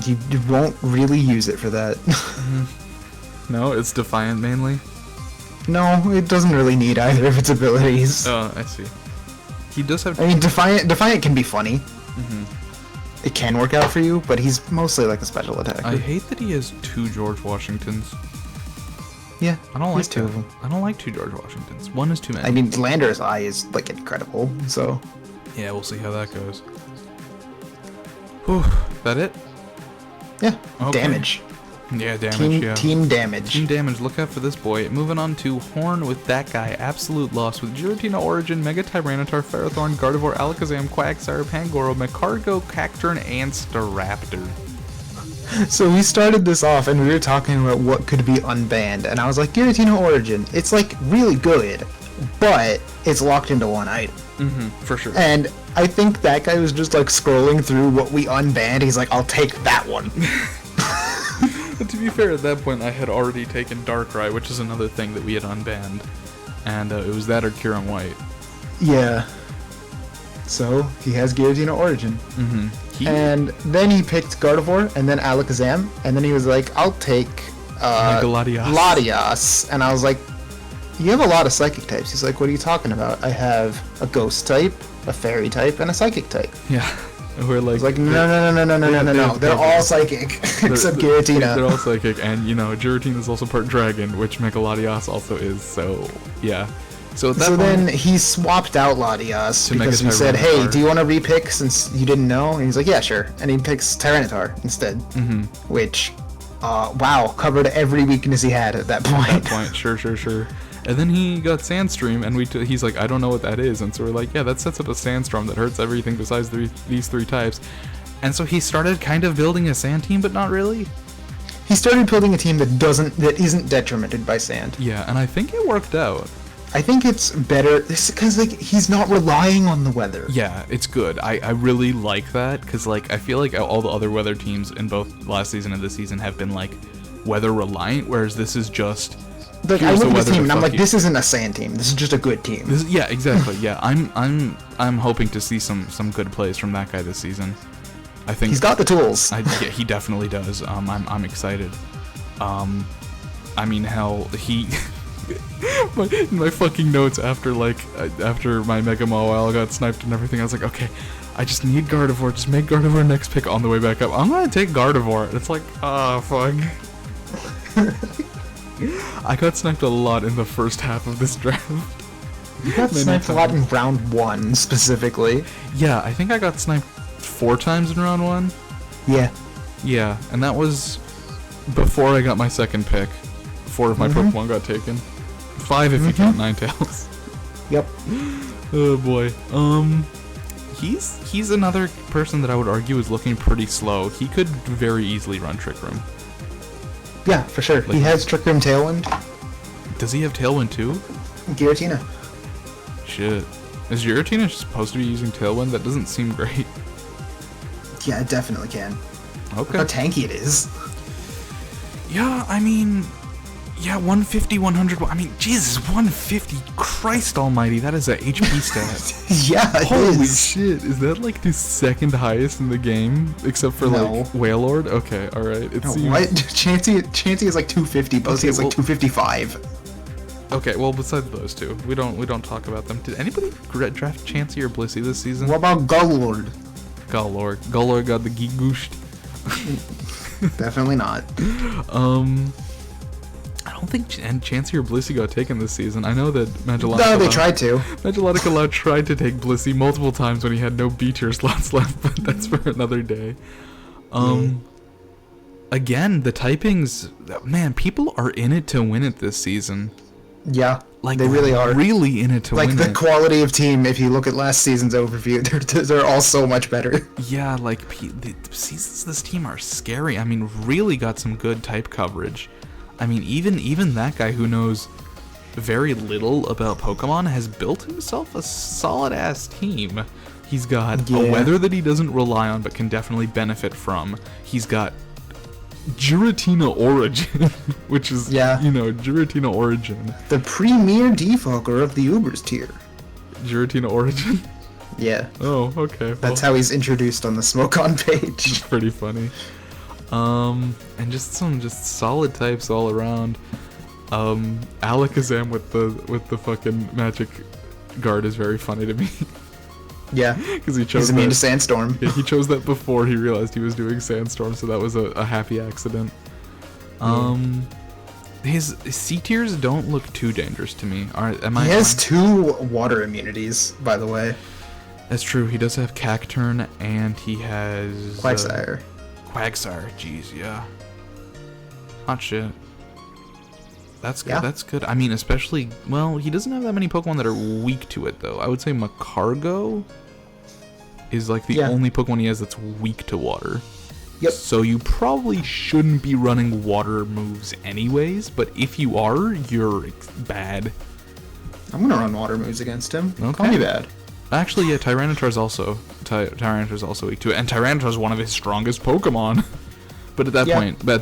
You won't really use it for that. No, it's Defiant mainly? No, it doesn't really need either of its abilities. Oh, I see. He does have... I mean, Defiant can be funny. It can work out for you, but he's mostly like a special attacker. I hate that he has 2 George Washingtons. Yeah, I don't like 2 of them. I don't like 2 George Washingtons. 1 is too many. I mean, Lander's eye is like incredible, so... Yeah, we'll see how that goes. Whew, that it? Yeah, Okay. damage. Yeah, damage, Team damage. Team damage, look out for this boy. Moving on to Horn with that guy, Absolute Loss with Giratina Origin, Mega Tyranitar, Ferrothorn, Gardevoir, Alakazam, Quagsire, Pangoro, Magcargo, Cacturn, and Staraptor. So we started this off and we were talking about what could be unbanned, and I was like, Giratina Origin, it's like really good, but it's locked into one item. For sure. And I think that guy was just like scrolling through what we unbanned, he's like, I'll take that one. But to be fair, at that point I had already taken Darkrai, which is another thing that we had unbanned. And it was that or Kieran White. Yeah. So, he has Giratina Origin. And then he picked Gardevoir, and then Alakazam, and then he was like, I'll take Latias. And I was like, you have a lot of psychic types. He's like, what are you talking about? I have a ghost type, a fairy type, and a psychic type. Yeah. We're like, no. They're all psychic, except Giratina. They're all psychic, and you know, Giratina is also part dragon, which Megaladios also is, so yeah. So then he swapped out Latias because we said, hey, do you want to repick since you didn't know? And he's like, yeah, sure. And he picks Tyranitar instead, which, wow, covered every weakness he had at that point. At that point, sure. And then he got Sandstream, and he's like, I don't know what that is. And so we're like, yeah, that sets up a Sandstorm that hurts everything besides these 3 types. And so he started kind of building a Sand team, but not really. He started building a team that isn't detrimented by Sand. Yeah, and I think it worked out. I think it's better because like he's not relying on the weather. Yeah, it's good. I really like that because like I feel like all the other weather teams in both last season and this season have been like weather reliant, whereas this is just. Like I look at this team and I'm like, this isn't a Sand team. This is just a good team. Yeah, exactly. Yeah, I'm hoping to see some good plays from that guy this season. I think he's got the tools. Yeah, he definitely does. I'm excited. I mean, hell, he. In my fucking notes after my Mega Mawile got sniped and everything, I was like, okay, I just need Gardevoir. Just make Gardevoir next pick on the way back up. I'm gonna take Gardevoir. And it's like, fuck. I got sniped a lot in the first half of this draft. You got sniped a lot in round 1 specifically. Yeah, I think I got sniped 4 times in round 1. Yeah, and that was before I got my second pick. 4 of my Pokemon got taken. 5 if you count Ninetales. Yep. Oh boy. He's another person that I would argue is looking pretty slow. He could very easily run Trick Room. Yeah, for sure. He has Trick Room Tailwind. Does he have Tailwind too? Giratina. Shit. Is Giratina supposed to be using Tailwind? That doesn't seem great. Yeah, it definitely can. Okay. Look how tanky it is. Yeah, I mean... Yeah, 150, 100... I mean, Jesus, 150. Christ almighty, that is a HP stat. Yeah, it Holy is. shit, is that like the second highest in the game? Except for like Wailord? Okay, alright. It seems... What? Chansey is like 250, Blissey is like 255. Okay, well besides those two, we don't talk about them. Did anybody draft Chansey or Blissey this season? What about Gullord? Gullord got the Gigushed. Definitely not. I don't think Chansey or Blissey got taken this season. I know that Magellanic. No, they tried to. Magellanic tried to take Blissey multiple times when he had no B tier slots left, but that's for another day. again, the typings, man, people are in it to win it this season. Yeah, Like, they really are. Really in it to win Like, the it. quality of team, if you look at last season's overview, they're all so much better. Yeah, like, the seasons of this team are scary. I mean, really got some good type coverage. I mean, even that guy who knows very little about Pokemon has built himself a solid-ass team. He's got a weather that he doesn't rely on but can definitely benefit from. He's got Giratina Origin, which is, Giratina Origin. The premier defoker of the Ubers tier. Giratina Origin? Yeah. Oh, okay. That's how he's introduced on the Smoke On page. It's pretty funny. And just some solid types all around. Alakazam with the fucking magic guard is very funny to me. Yeah, because he chose he's immune to Sandstorm. Yeah, he chose that before he realized he was doing Sandstorm, so that was a happy accident. His C tiers don't look too dangerous to me. He has 2 water immunities, by the way. That's true. He does have Cacturn, and he has Quagsire. Quagsire, jeez, yeah. Hot shit. That's good. Yeah. That's good. I mean, especially, well, he doesn't have that many Pokemon that are weak to it, though. I would say Macargo is like the only Pokemon he has that's weak to water. Yep. So you probably shouldn't be running water moves anyways, but if you are, you're bad. I'm gonna run water moves against him. Okay. Call me bad. Actually, yeah, Tyranitar's also weak to it, and Tyranitar's one of his strongest Pokemon. But at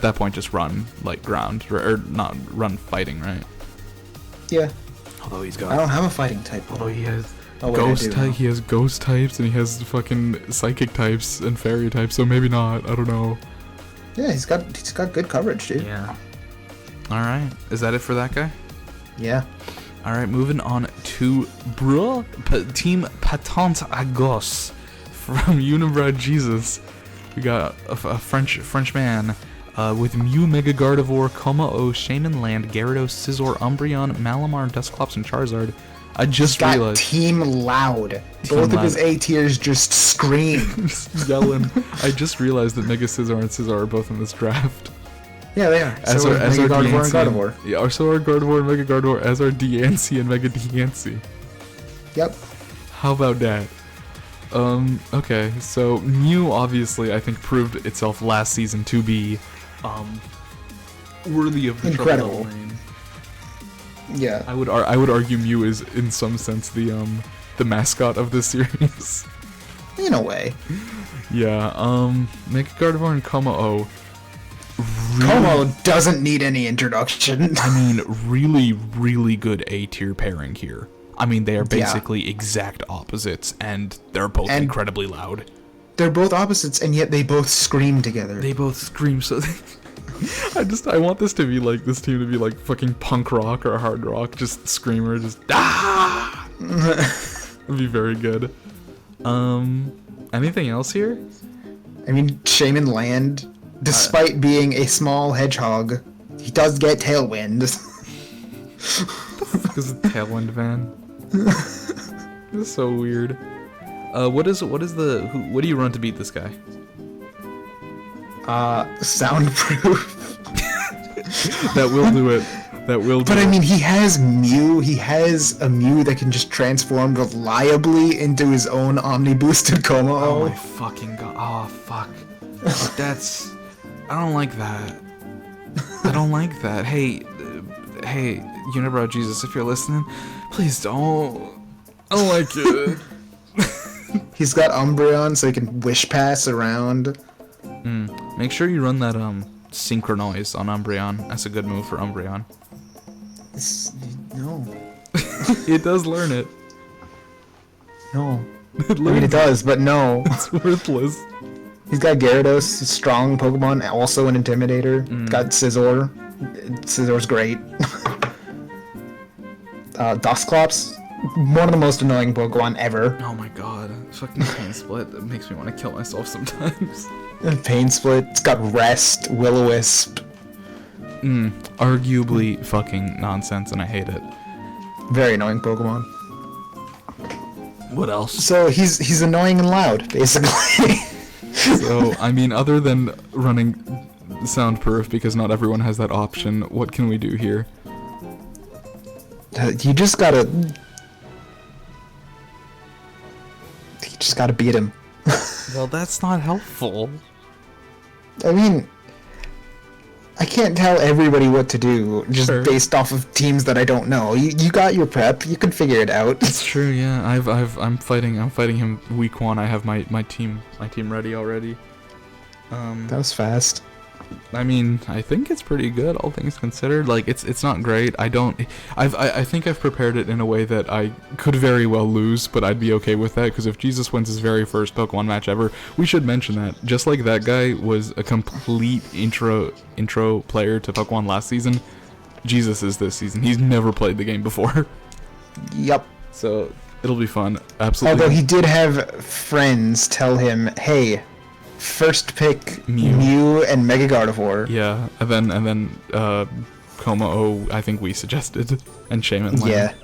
that point, just run like ground or not run fighting, right? Yeah. Although he's got. I don't have a fighting type. Although he has ghost type, he has ghost types and he has fucking psychic types and fairy types. So maybe not. I don't know. Yeah, he's got good coverage, dude. Yeah. All right. Is that it for that guy? Yeah. All right. Moving on to Team Patente Agos from Unibrow Jesus. We got a French man with Mew, Mega Gardevoir, Como-O, Shaman Land, Gyarados, Scizor, Umbreon, Malamar, Dusclops, and Charizard. I just realized. Team Loud. Both of his A tiers just scream. Just yelling. I just realized that Mega Scizor and Scizor are both in this draft. Yeah, they are. As so are Mega Gardevoir and Gardevoir. Yeah, so are Gardevoir and Mega Gardevoir, as are Diancie and Mega Diancie. Yep. How about that? Okay, so Mew obviously I think proved itself last season to be worthy of the incredible triple name. Yeah. I would argue Mew is in some sense the mascot of this series. In a way. Yeah, Mega Gardevoir and Como-O. Como doesn't need any introduction. I mean, really, really good A tier pairing here. I mean, they are basically exact opposites, and they're both incredibly loud. They're both opposites, and yet they both scream together. They both scream so. I want this team to be like fucking punk rock or hard rock, just screamer, just It'd be very good. Anything else here? I mean, Shaman Land, despite being a small hedgehog, he does get Tailwind. Because of Tailwind Van. This is so weird. What do you run to beat this guy? Soundproof. That will do it. But I mean, he has Mew. He has a Mew that can just transform reliably into his own Omni-boosted Como-O. Oh my fucking god. Oh, fuck. I don't like that. I don't like that. Hey, Unibrow Jesus, if you're listening, please don't. I don't like it. He's got Umbreon, so he can Wish Pass around. Make sure you run that Synchronize on Umbreon. That's a good move for Umbreon. No. It does learn it. No. It does, but no. It's worthless. He's got Gyarados, a strong Pokemon, also an Intimidator. Got Scizor. Scizor's great. Dusclops, one of the most annoying Pokemon ever. Oh my god. Fucking Pain Split. That makes me want to kill myself sometimes. And Pain Split. It's got Rest, Will-O-Wisp. Arguably fucking nonsense, and I hate it. Very annoying Pokemon. What else? So he's annoying and loud, basically. So, I mean, other than running soundproof because not everyone has that option. What can we do here? You just gotta beat him. Well, that's not helpful. I mean, I can't tell everybody what to do just Sure. based off of teams that I don't know. You got your prep. You can figure it out. It's true, yeah. I'm fighting him week 1. I have my team ready already. That was fast. I mean, I think it's pretty good, all things considered. Like, it's not great. I think I've prepared it in a way that I could very well lose, but I'd be okay with that, because if Jesus wins his very first Pokemon match ever, we should mention that. Just like that guy was a complete intro player to Pokemon last season, Jesus is this season. He's never played the game before. Yep. So, it'll be fun. Absolutely. Although he did have friends tell him, hey, first pick Mew and Mega Gardevoir. Yeah, and then Como-O, I think we suggested, and Shaman Land.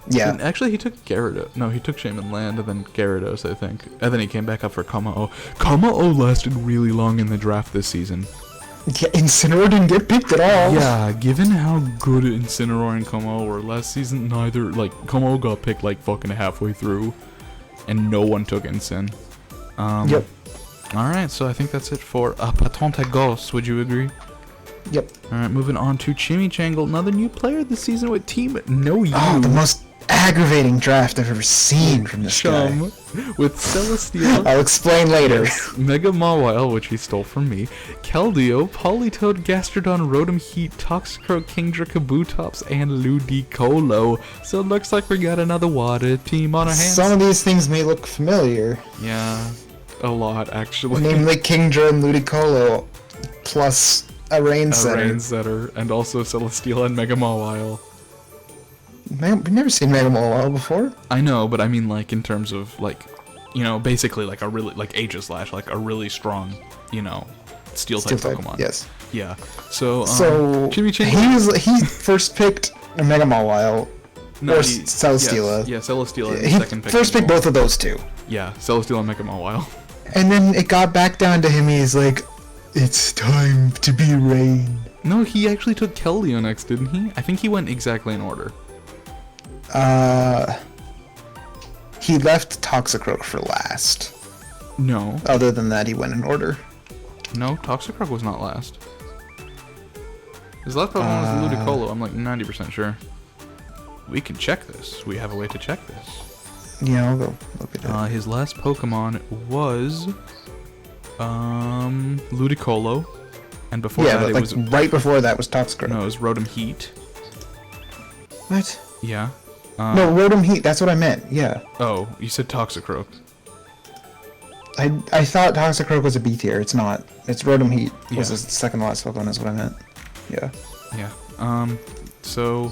Yeah. And actually, he took Gyarados. No, he took Shaman Land and then Gyarados, I think. And then he came back up for Como-O. Como-O lasted really long in the draft this season. Yeah, Incineroar didn't get picked at all. Yeah, given how good Incineroar and Como-O were last season, Como-O got picked like fucking halfway through, and no one took Incin. Yep. Alright, so I think that's it for Patentagos, would you agree? Yep. Alright, moving on to Chimichangle, another new player this season with Team No You. Oh, the most aggravating draft I've ever seen from this guy. With Celesteela. I'll explain later. Mega Mawile, which he stole from me. Keldeo, Politoed, Gastrodon, Rotom Heat, Toxicroak, Kingdra, Kabutops, and Ludicolo. So it looks like we got another water team on our hands. Some of these things may look familiar. Yeah, a lot actually. Namely Kingdra and Ludicolo, plus a Rain A Setter. Rain Setter, and also Celesteela and Mega Mawile. We've never seen Mega Mawile before. I know, but I mean, like, in terms of, like, you know, basically, like, a really, like, Aegislash, like, a really strong, you know, Steel-type Pokemon. Yes. Yeah. So, Chimichangle. He first picked a Mega Mawile. No, or Celesteela. Yes, yeah, Celesteela. He Second pick first picked both of those two. Yeah, Celesteela and Mega Mawile. And then it got back down to him. He's like, it's time to be Rain. No, he actually took Keldeo next, didn't he? I think he went exactly in order. He left Toxicroak for last. No. Other than that, he went in order. No, Toxicroak was not last. His last Pokemon was Ludicolo, I'm like 90% sure. We can check this. We have a way to check this. Yeah, I'll go look at it. His last Pokemon was Ludicolo, and before that it was right before that was Toxicroak. no, it was Rotom Heat. What? Yeah. No, Rotom Heat. That's what I meant. Yeah. Oh, you said Toxicroak. I thought Toxicroak was a B tier. It's not. It's Rotom Heat. Yeah. Was his second last Pokemon? Is what I meant. Yeah. Yeah. So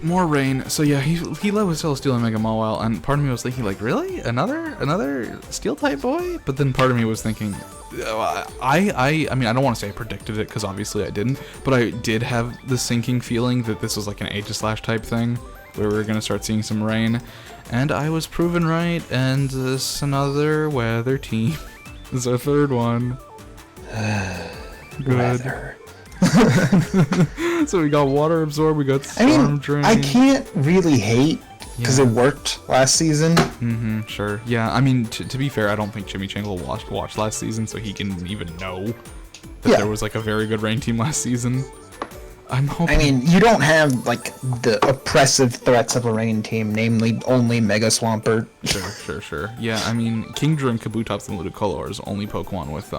more Rain. So yeah, he led with Celesteela and Mega Mawile, and part of me was thinking, like, really? Another Steel type boy? But then part of me was thinking, I mean, I don't want to say I predicted it, because obviously I didn't, but I did have the sinking feeling that this was like an Aegislash type thing, where we were going to start seeing some Rain, and I was proven right, and this is another weather team. This is our third one. Good. Weather. So we got Water Absorb, we got Storm Drain. I can't really hate because it worked last season. Mm-hmm, sure. Yeah, I mean, to be fair, I don't think Chimichangle watched last season, so he can even know that there was, like, a very good Rain team last season. I'm hoping... I mean, you don't have, like, the oppressive threats of a Rain team, namely only Mega Swampert. Sure. Yeah, I mean, Kingdra and Kabutops and Ludicolo are his only Pokemon with,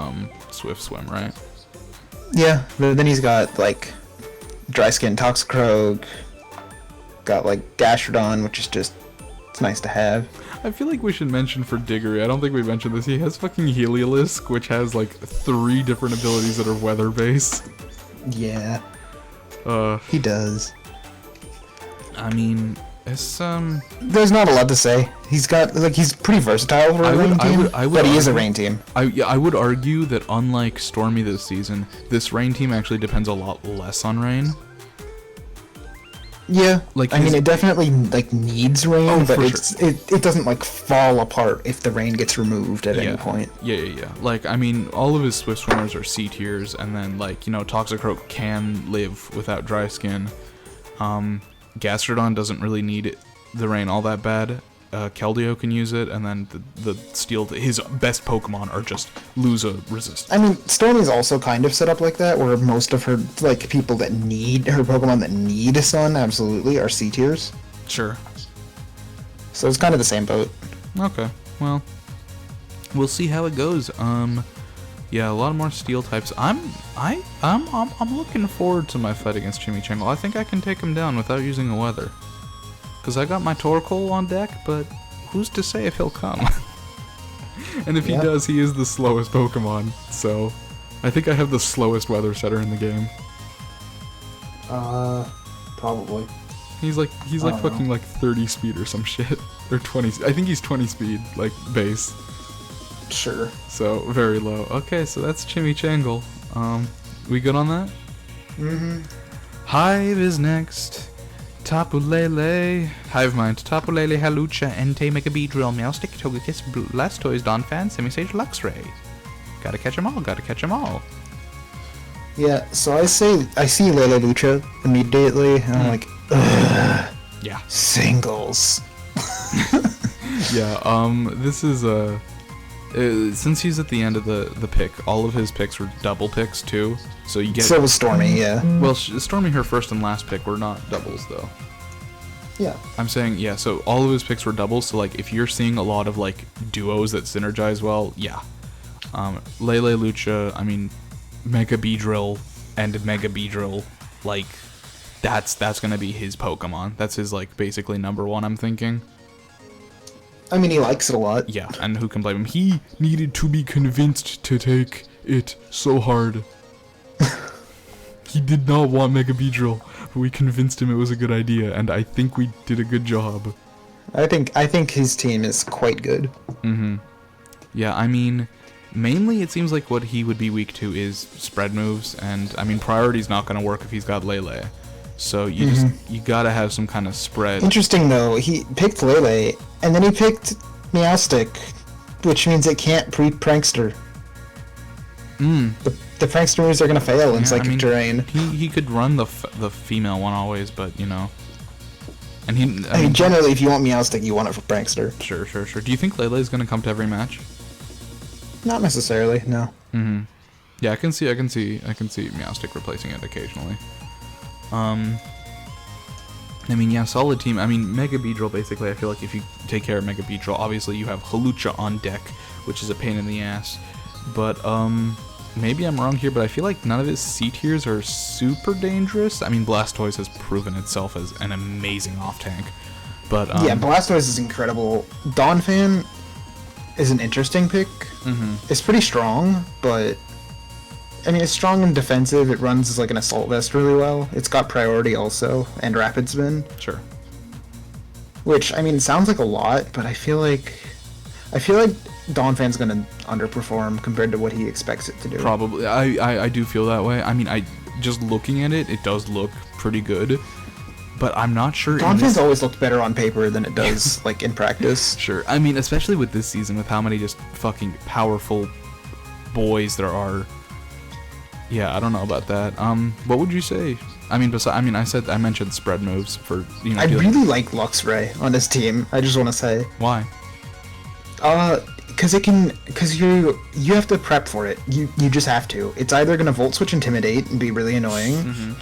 Swift Swim, right? Yeah, but then he's got, like, Dry Skin Toxicroak, got, like, Gastrodon, which is just, it's nice to have. I feel like we should mention for Diggory, I don't think we mentioned this, he has fucking Heliolisk, which has, like, 3 different abilities that are weather-based. Yeah. He does. I mean, it's, There's not a lot to say. He's got, like, he's pretty versatile for a Rain team, but he is a Rain team. I would argue that unlike Stormy this season, this Rain team actually depends a lot less on Rain. Yeah, Like I mean, it definitely like needs rain, but it doesn't like fall apart if the rain gets removed at any point. Yeah. Like, I mean, all of his Swift Swimmers are C tiers, and then, like, you know, Toxicroak can live without dry skin. Gastrodon doesn't really need the rain all that bad. Keldeo can use it, and then the Steel, his best Pokemon are just lose a resist. I mean, Stormy's also kind of set up like that, where most of her, like, people that need, her Pokemon that need a Sun, absolutely, are C tiers. Sure. So it's kind of the same boat. Okay, well, we'll see how it goes. Yeah, a lot more Steel types. I'm looking forward to my fight against Chimichangle. I think I can take him down without using a weather. Because I got my Torkoal on deck, but who's to say if he'll come? And if he does, he is the slowest Pokemon, so I think I have the slowest weather setter in the game. Probably. He's like fucking like 30 speed or some shit. Or 20, I think he's 20 speed, like, base. Sure. So, very low. Okay, so that's Chimichangle. We good on that? Mm-hmm. Hive is next. Tapu Lele, Hive Mind, Tapu Lele, Halucha, Entei, Megabeedrill, Meowstic, Togekiss, Blastoise, Donphan, Simisage, Luxray. Gotta catch 'em all. Yeah, so I see Lele Lucha immediately, and I'm like, ugh. Yeah. Singles. Yeah, this is since he's at the end of the pick, all of his picks were double picks too. So you get. So was Stormy, yeah. Well, Stormy, her first and last pick were not doubles though. Yeah. I'm saying, yeah, so all of his picks were doubles, so like if you're seeing a lot of like duos that synergize well, yeah. Lele Lucha, I mean, Mega Beedrill and Mega Beedrill, like that's gonna be his Pokemon. That's his like basically number one, I'm thinking. I mean, he likes it a lot. Yeah, and who can blame him? He needed to be convinced to take it so hard. He did not want Mega Beedrill, but we convinced him it was a good idea, and I think we did a good job. I think his team is quite good. Mm-hmm. Yeah, I mean, mainly it seems like what he would be weak to is spread moves, and I mean, priority's not going to work if he's got Lele. So you you gotta have some kind of spread. Interesting though, he picked Lele, and then he picked Meowstic, which means it can't pre-prankster. The prankster moves are gonna fail in Psychic Terrain. He could run the female one always, but you know. And I mean, generally, if you want Meowstic, you want it for prankster. Sure. Do you think Lele is gonna come to every match? Not necessarily, no. Yeah, I can see Meowstic replacing it occasionally. I mean, yeah, solid team. I mean, Mega Beedrill, basically, I feel like if you take care of Mega Beedrill, obviously you have Halucha on deck, which is a pain in the ass. But, maybe I'm wrong here, but I feel like none of his C tiers are super dangerous. I mean, Blastoise has proven itself as an amazing off-tank. But, yeah, Blastoise is incredible. Donphan is an interesting pick. It's pretty strong, but I mean, it's strong and defensive. It runs as like an Assault Vest really well. It's got priority also, and Rapid Spin. Sure. Which, I mean, sounds like a lot, but I feel like Donphan's gonna underperform compared to what he expects it to do. Probably. I do feel that way. I mean, just looking at it, it does look pretty good. But I'm not sure. Donphan's always looked better on paper than it does, like, in practice. Sure. I mean, especially with this season, with how many just fucking powerful boys there are. Yeah, I don't know about that. What would you say? I mean, I mentioned spread moves for, you know. I really like Luxray on this team. I just want to say. Why? Because you have to prep for it. You just have to. It's either gonna Volt Switch Intimidate and be really annoying,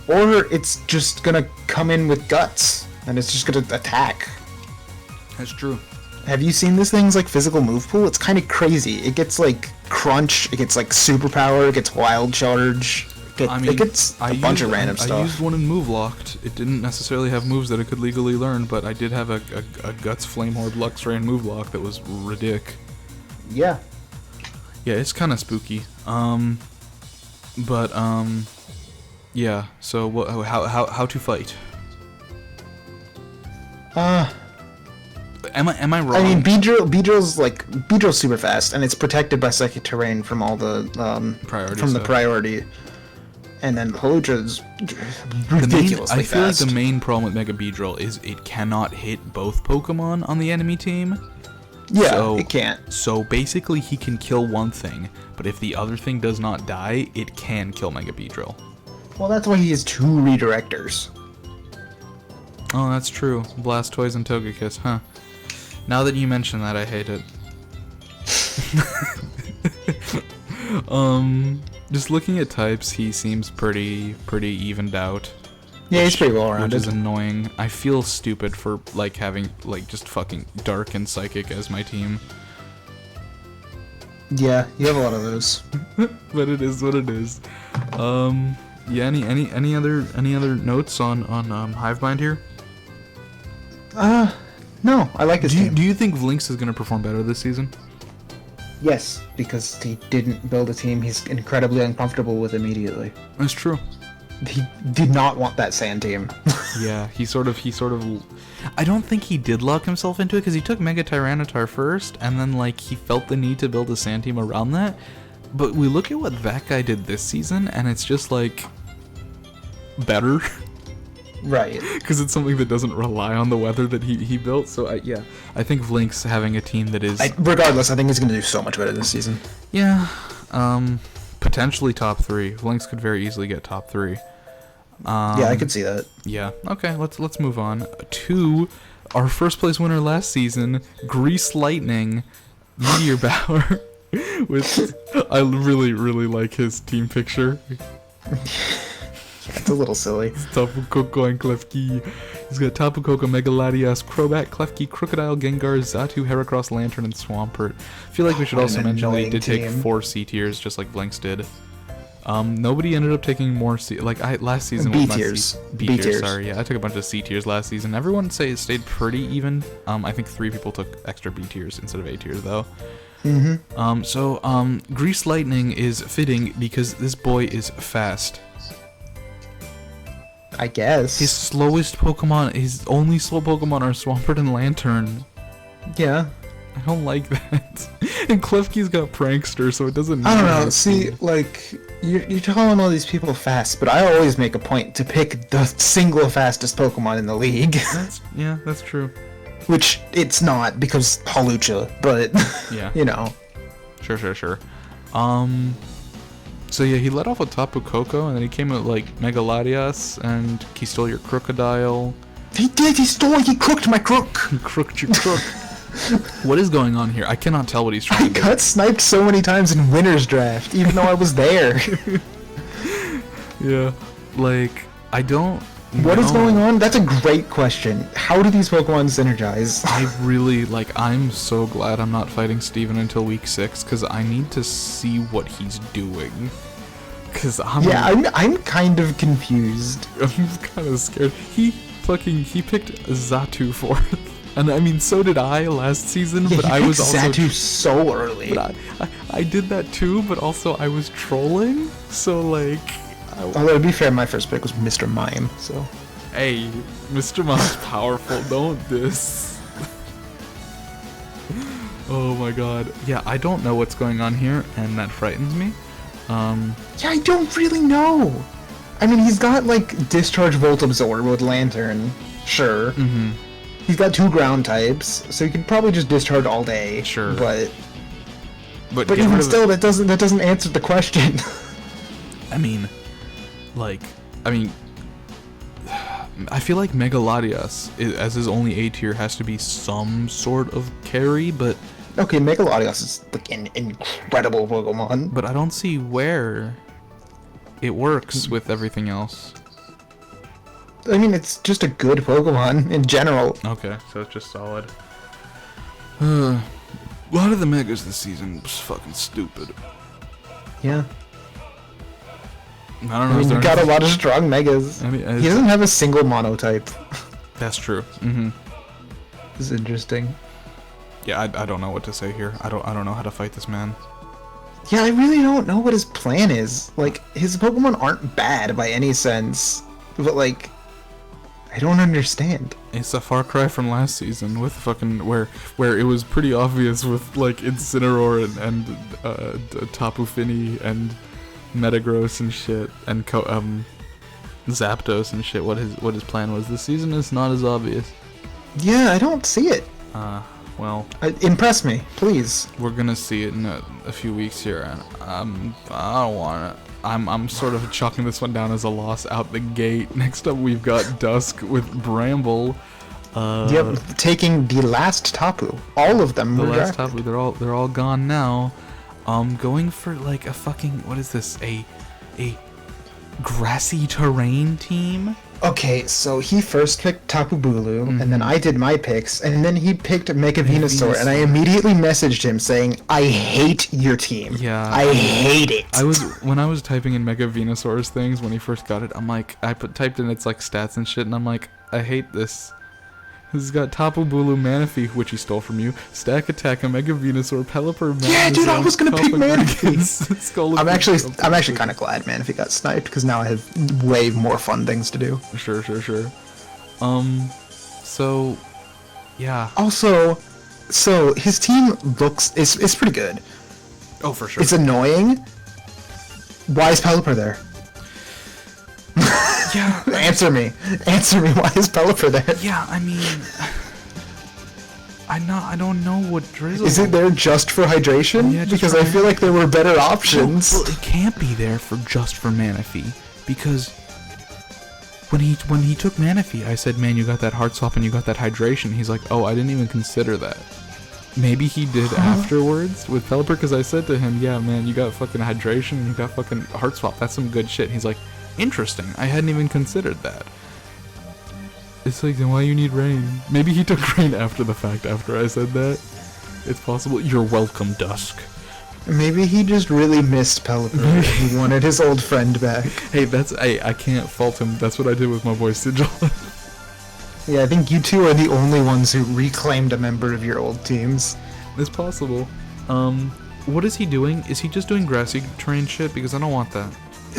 or it's just gonna come in with Guts and it's just gonna attack. That's true. Have you seen this thing's like physical move pool? It's kind of crazy. It gets like Crunch, it gets like Superpower, it gets Wild Charge. It gets a bunch of random stuff. I used one in Move Locked. It didn't necessarily have moves that it could legally learn, but I did have a Guts Flame Horde Luxray in Move Lock that was ridic. Yeah. Yeah, it's kind of spooky. Yeah. So how to fight? Am I wrong? I mean, Beedrill's super fast, and it's protected by Psychic Terrain from all the priority from stuff. the priority. and then Hawlucha's I ridiculously feel fast. like the main problem with Mega Beedrill is it cannot hit both Pokemon on the enemy team. Yeah, So, it can't. So basically, he can kill one thing, but if the other thing does not die, it can kill Mega Beedrill. Well, that's why he has 2 redirectors. Oh, that's true. Blastoise and Togekiss, huh? Now that you mention that, I hate it. Just looking at types, he seems pretty evened out. Yeah, he's pretty well rounded. Which is annoying. I feel stupid for like having like just fucking Dark and Psychic as my team. Yeah, you have a lot of those. But it is what it is. Yeah. Any other notes on Hivebind here? No, I like his team. Do you think Vlinx is gonna perform better this season? Yes, because he didn't build a team he's incredibly uncomfortable with immediately. That's true. He did not want that sand team. Yeah, he sort of. I don't think he did lock himself into it because he took Mega Tyranitar first, and then like he felt the need to build a sand team around that. But we look at what that guy did this season, and it's just like better. Right. Because it's something that doesn't rely on the weather that he built. So I think Vlinx having a team that is regardless, I think he's going to do so much better this season. Yeah, potentially top 3. Vlinx could very easily get top 3. Yeah, I could see that. Yeah. Okay, let's move on to our first place winner last season, Grease Lightning, Meteor Bower. With I really like his team picture. It's a little silly. Tapu Koko and Klefki. He's got Tapu Koko, Megaladios, Crobat, Klefki, Crocodile, Gengar, Xatu, Heracross, Lantern, and Swampert. I feel like we should also mention that he did take 4 C tiers, just like Blinks did. Nobody ended up taking more C. Like last season B was tiers. B tiers. Sorry, yeah, I took a bunch of C tiers last season. Everyone say it stayed pretty even. I think 3 people took extra B tiers instead of A tiers though. Mm-hmm. Grease Lightning is fitting because this boy is fast. I guess. His slowest Pokemon, his only slow Pokemon are Swampert and Lantern. Yeah. I don't like that. And Klefki's got Prankster, so it doesn't. I don't know. See, like you're calling all these people fast, but I always make a point to pick the single fastest Pokemon in the league. That's true. Which it's not because Hawlucha, but yeah, you know. Sure. So yeah, he let off with Tapu Koko, and then he came with like Megaladios, and he stole your Crocodile. He did. He crooked my crook. He crooked your crook. What is going on here? I cannot tell what he's trying to do. I got sniped so many times in Winter's Draft, even though I was there. Yeah, like I don't. What is going on? That's a great question. How do these Pokemon synergize? I'm so glad I'm not fighting Steven until week 6, because I need to see what he's doing. Because I'm kind of confused. I'm kind of scared. He picked Xatu fourth. And I mean, so did I last season, Yeah, but I was also Xatu so early. But I did that too, but also I was trolling, so like... Although, to be fair, my first pick was Mr. Mime, so... Hey, Mr. Mime's powerful, don't diss. Oh my god. Yeah, I don't know what's going on here, and that frightens me. Yeah, I don't really know. I mean, he's got, like, Discharge Volt Absorb with Lantern, sure. Mm-hmm. He's got 2 ground types, so he could probably just discharge all day. Sure. But even still, that doesn't answer the question. I feel like Megaladios, as his only A tier, has to be some sort of carry, but... Okay, Megaladios is, like, an incredible Pokemon. But I don't see where it works with everything else. I mean, it's just a good Pokemon in general. Okay, so it's just solid. A lot of the Megas this season was fucking stupid. Yeah. I don't know. I mean, you got a lot of strong Megas. I mean, he doesn't have a single Monotype. That's true. Mm-hmm. This is interesting. Yeah, I don't know what to say here. I don't know how to fight this man. Yeah, I really don't know what his plan is. Like, his Pokemon aren't bad by any sense, but like, I don't understand. It's a far cry from last season with fucking where it was pretty obvious with like Incineroar and Tapu Fini and Metagross and shit, and Zapdos and shit. What his plan was this season is not as obvious. Yeah, I don't see it. Well, impress me, please. we're gonna see it in a few weeks here, and I don't want it. I'm sort of chalking this one down as a loss out the gate. Next up, we've got Dusk with Bramble. Yep, taking the last Tapu. All of them The were last drafted. Tapu, they're all gone now. Going for like a fucking, what is this? A grassy terrain team? Okay, so he first picked Tapu Bulu, and then I did my picks, and then he picked Mega Venusaur, and I immediately messaged him saying, I hate your team. Yeah. I hate it. When I was typing in Mega Venusaur's things when he first got it, I'm like, typed in its like stats and shit, and I'm like, I hate this. He's got Tapu Bulu, Manaphy, which he stole from you, Stack Attack, a Mega Venusaur, Pelipper, Yeah, dude, I was gonna pick Manaphy. I'm actually Skull kind of glad Manaphy got sniped, because now I have way more fun things to do. Sure. So, yeah. Also, so his team is pretty good. Oh, for sure. It's annoying. Why is Pelipper there? Yeah. Answer me. Why is Pelipper there? Yeah, I mean, I don't know what Drizzle. Is it there just for hydration? Yeah, just because for I feel like there were better options. Well, it can't be there just for Manaphy, because when he took Manaphy, I said, man, you got that heart swap and you got that hydration. He's like, oh, I didn't even consider that. Maybe he did afterwards with Pelipper, because I said to him, yeah, man, you got fucking hydration and you got fucking heart swap. That's some good shit. He's like, interesting. I hadn't even considered that. It's like, then why you need rain? Maybe he took rain after the fact, after I said that. It's possible. You're welcome, Dusk. Maybe he just really missed Pelipper. He wanted his old friend back. Hey, I can't fault him. That's what I did with my boy Sigil. Yeah, I think you two are the only ones who reclaimed a member of your old teams. It's possible. What is he doing? Is he just doing grassy terrain shit? Because I don't want that.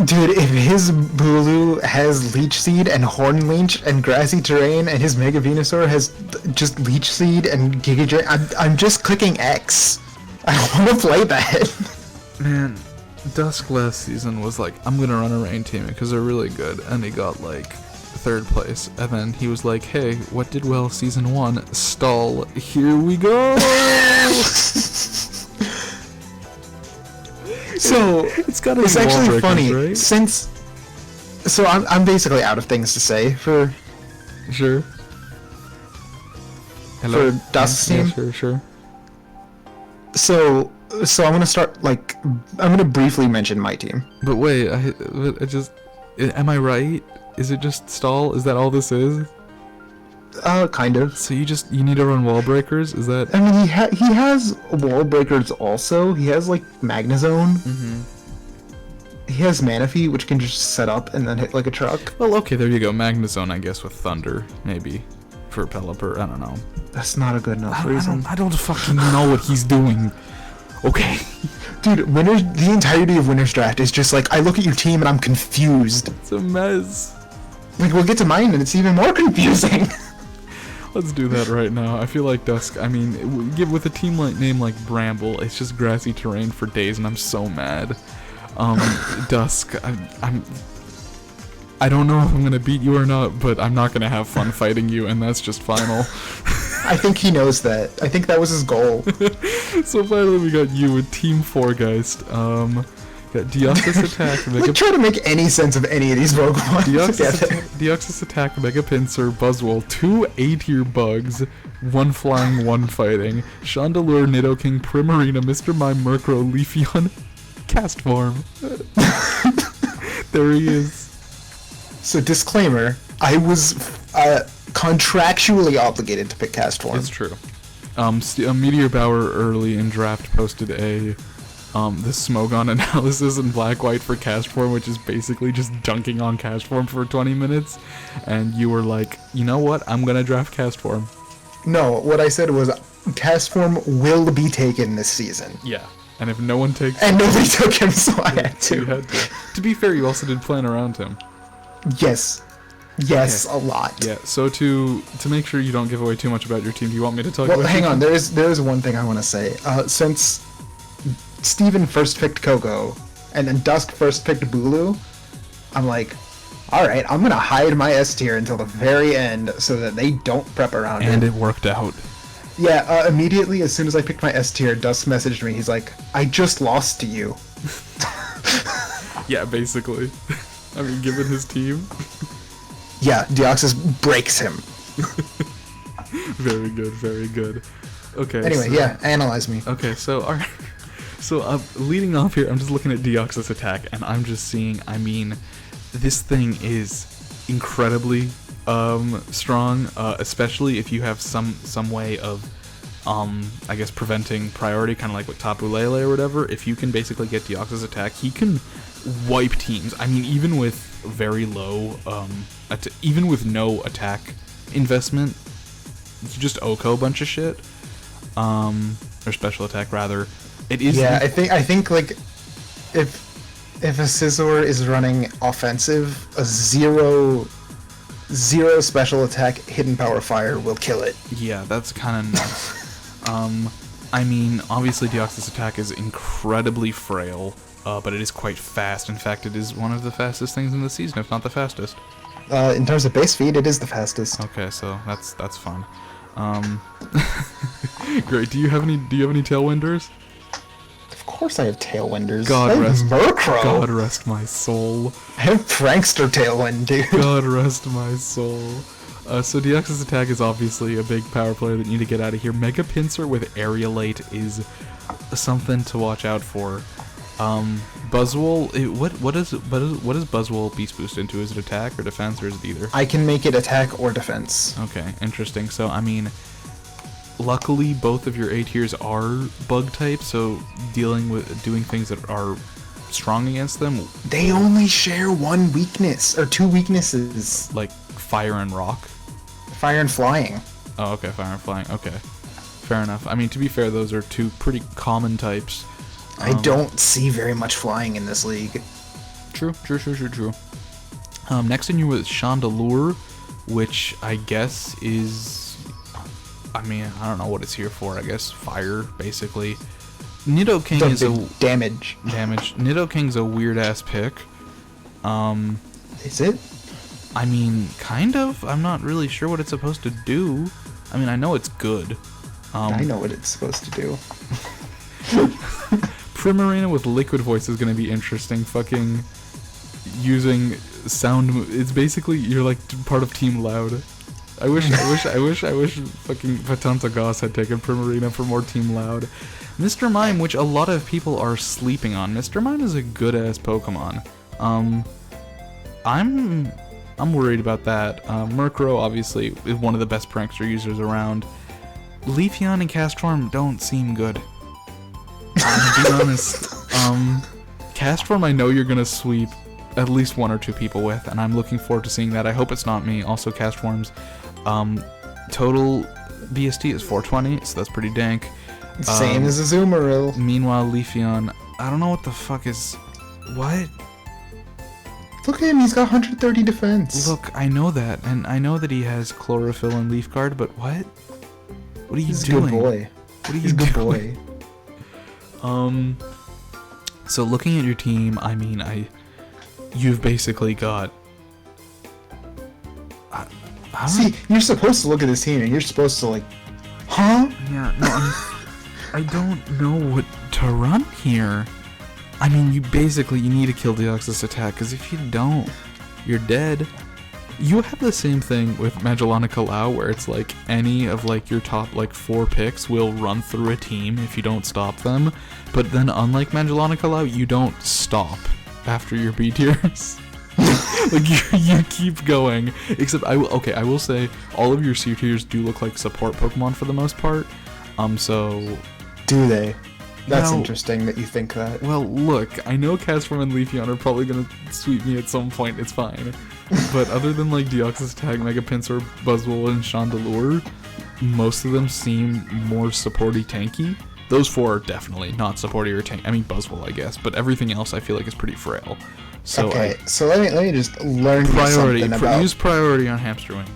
Dude, if his Bulu has Leech Seed and Horn Leech and Grassy Terrain, and his Mega Venusaur has just Leech Seed and Giga Drain, I'm just clicking X. I don't want to play that. Man, Dusk last season was like, I'm gonna run a rain team because they're really good, and he got like 3rd place, and then he was like, hey, what did well season 1? Stall. Here we go. So it's actually funny, right? so I'm basically out of things to say for Sure. Hello. for Dusk's team. Yeah, sure. So I'm gonna briefly mention my team. But wait, am I right? Is it just stall? Is that all this is? Kind of. So you need to run wall breakers? Is that? I mean, he has wall breakers also. He has like Magnezone. He has Manaphy, which can just set up and then hit like a truck. Well, okay, there you go. Magnezone, I guess, with Thunder, maybe. For Pelipper, I don't know. That's not a good enough reason. I don't fucking know what he's doing. Okay. Dude, the entirety of Winter's Draft is just like, I look at your team and I'm confused. It's a mess. Like, we'll get to mine and it's even more confusing. Let's do that right now. I feel like Dusk, I mean, with a team name like Bramble, it's just grassy terrain for days, and I'm so mad. Dusk, I don't know if I'm gonna beat you or not, but I'm not gonna have fun fighting you, and that's just final. I think he knows that. I think that was his goal. So finally we got you with Team Fourgeist. Got Deoxys Attack, Like, try to make any sense of any of these Pokemon together. Deoxys Attack, Mega Pinsir, Buzzwole, 2 A-tier bugs, 1 flying, 1 fighting, Chandelure, Nidoking, Primarina, Mr. Mime, Murkrow, Leafeon, Cast Form. There he is. So, disclaimer, I was contractually obligated to pick Cast Form. It's true. Meteor Bower early in draft posted the Smogon analysis in black-white for Cast Form, which is basically just dunking on Cast Form for 20 minutes, and you were like, you know what, I'm gonna draft Cast Form. No, what I said was, Cast Form will be taken this season. Yeah, and if no one takes And nobody took him, so I had to. you had to. To be fair, you also did plan around him. Yes. Yes, Okay. a lot. Yeah, so to make sure you don't give away too much about your team, do you want me to talk Well, about hang your on, team? there is one thing I want to say. Since Steven first picked Kogo, and then Dusk first picked Bulu, I'm like, alright, I'm gonna hide my S tier until the very end so that they don't prep around And it. it worked out. Yeah, immediately as soon as I picked my S tier, Dusk messaged me. He's like, I just lost to you. Yeah, basically. I mean, given his team. Yeah, Deoxys breaks him. Very good, very good. Okay. Anyway, so, yeah, analyze me. Okay, so alright. So leading off here, I'm just looking at Deoxys attack, and I'm just seeing, I mean, this thing is incredibly strong, especially if you have some way of I guess preventing priority, kind of like with Tapu Lele or whatever. If you can basically get Deoxys attack, he can wipe teams. I mean, even with very low even with no attack investment, just Oko a bunch of shit, or special attack rather. It is. Yeah, I think like if a Scizor is running offensive, a zero special attack hidden power fire will kill it. Yeah, that's kind of nuts. I mean, obviously Deoxys attack is incredibly frail, but it is quite fast. In fact, it is one of the fastest things in the season, if not the fastest. In terms of base speed, it is the fastest. Okay, so that's fun. Great. Do you have any Tailwinders? Of course I have Tailwinders. God I have rest. Murkrow. God rest my soul. I have Prankster Tailwind, dude. God rest my soul. So Deoxys attack is obviously a big power player that you need to get out of here. Mega Pinsir with Aerialate is something to watch out for. Buzzwole, what does Buzzwole Beast Boost into? Is it attack or defense, or is it either? I can make it attack or defense. Okay, interesting. So I mean, luckily both of your A tiers are bug types, so doing things that are strong against them. They only share one weakness or two weaknesses, like fire and rock. Fire and flying. Oh, okay, fire and flying. Okay, fair enough. I mean, to be fair, those are two pretty common types. I don't see very much flying in this league. True. Next in you was Chandelure, which I guess is, I mean, I don't know what it's here for. I guess fire, basically. Nidoking is a damage. Nidoking's a weird ass pick. Is it? I mean, kind of. I'm not really sure what it's supposed to do. I mean, I know it's good. I know what it's supposed to do. Primarina with Liquid Voice is gonna be interesting. Fucking using sound. It's basically you're like part of Team Loud. I wish fucking Patanta Goss had taken Primarina for more Team Loud. Mr. Mime, which a lot of people are sleeping on. Mr. Mime is a good ass Pokemon. I'm worried about that. Murkrow obviously is one of the best prankster users around. Leafeon and Castform don't seem good. To be honest, Castform I know you're gonna sweep at least one or two people with, and I'm looking forward to seeing that. I hope it's not me. Also, Castform's total BST is 420, so that's pretty dank. Same as Azumarill. Meanwhile, Leafeon, I don't know what the fuck is... What? Look at him, he's got 130 defense. Look, I know that, and I know that he has Chlorophyll and Leaf Guard, but what? What are you doing? He's a good boy. What are you He's a good boy. So looking at your team, I mean, you've basically got... See, you're supposed to look at this team and you're supposed to like, huh? Yeah, no, I don't know what to run here. I mean, you need to kill Deoxys attack, because if you don't, you're dead. You have the same thing with Magellanic Lao, where it's like any of like your top like 4 picks will run through a team if you don't stop them. But then unlike Magellanic Lao, you don't stop after your B tiers. Like you keep going. Except I will say all of your C tiers do look like support Pokemon for the most part. So do they? That's now, interesting that you think that. Well, look, I know Castform and Leafeon are probably gonna sweep me at some point. It's fine. But other than like Deoxys Tag, Mega Pinsir, Buzzwole, and Chandelure, most of them seem more supporty tanky. Those 4 are definitely not supporty or tanky. I mean Buzzwole, I guess, but everything else I feel like is pretty frail. So okay, so let me just learn priority. something about. Use priority on Hamsterwings.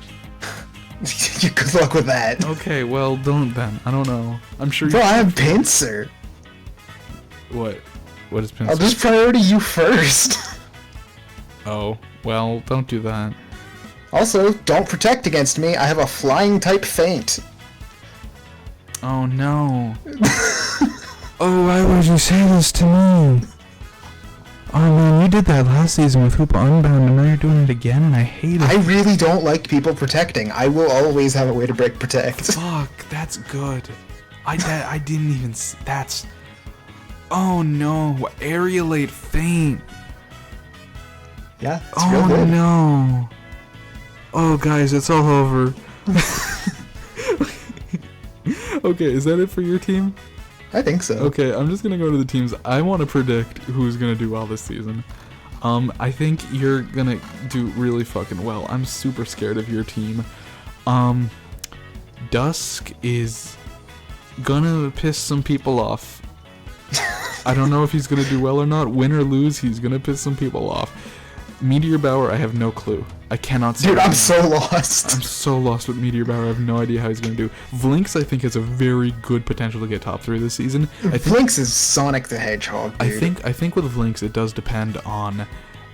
Good luck with that. Okay, well don't then. I don't know. I'm sure. Bro, I have Pinsir. What? What has been? I'll just priority you first. Oh, well, don't do that. Also, don't protect against me. I have a flying type feint. Oh no. Oh, why would you say this to me? Oh man, you did that last season with Hoopa Unbound, and now you're doing it again, and I hate it. I really don't like people protecting. I will always have a way to break protect. Fuck, that's good. I didn't even. That's. Oh no, aerialate feint. Yeah, it's real good. Oh no. Oh guys, it's all over. Okay, is that it for your team? I think so. Okay, I'm just gonna go to the teams. I want to predict who's gonna do well this season. I think you're gonna do really fucking well. I'm super scared of your team. Dusk is gonna piss some people off. I don't know if he's gonna do well or not. Win or lose, he's gonna piss some people off. Meteor Bauer, I have no clue. I cannot say. Dude, I'm so lost. I'm so lost with Meteor Bauer. I have no idea how he's going to do. Vlinks, I think, has a very good potential to get top 3 this season. Vlinks is Sonic the Hedgehog, dude. I think with Vlinks, it does depend on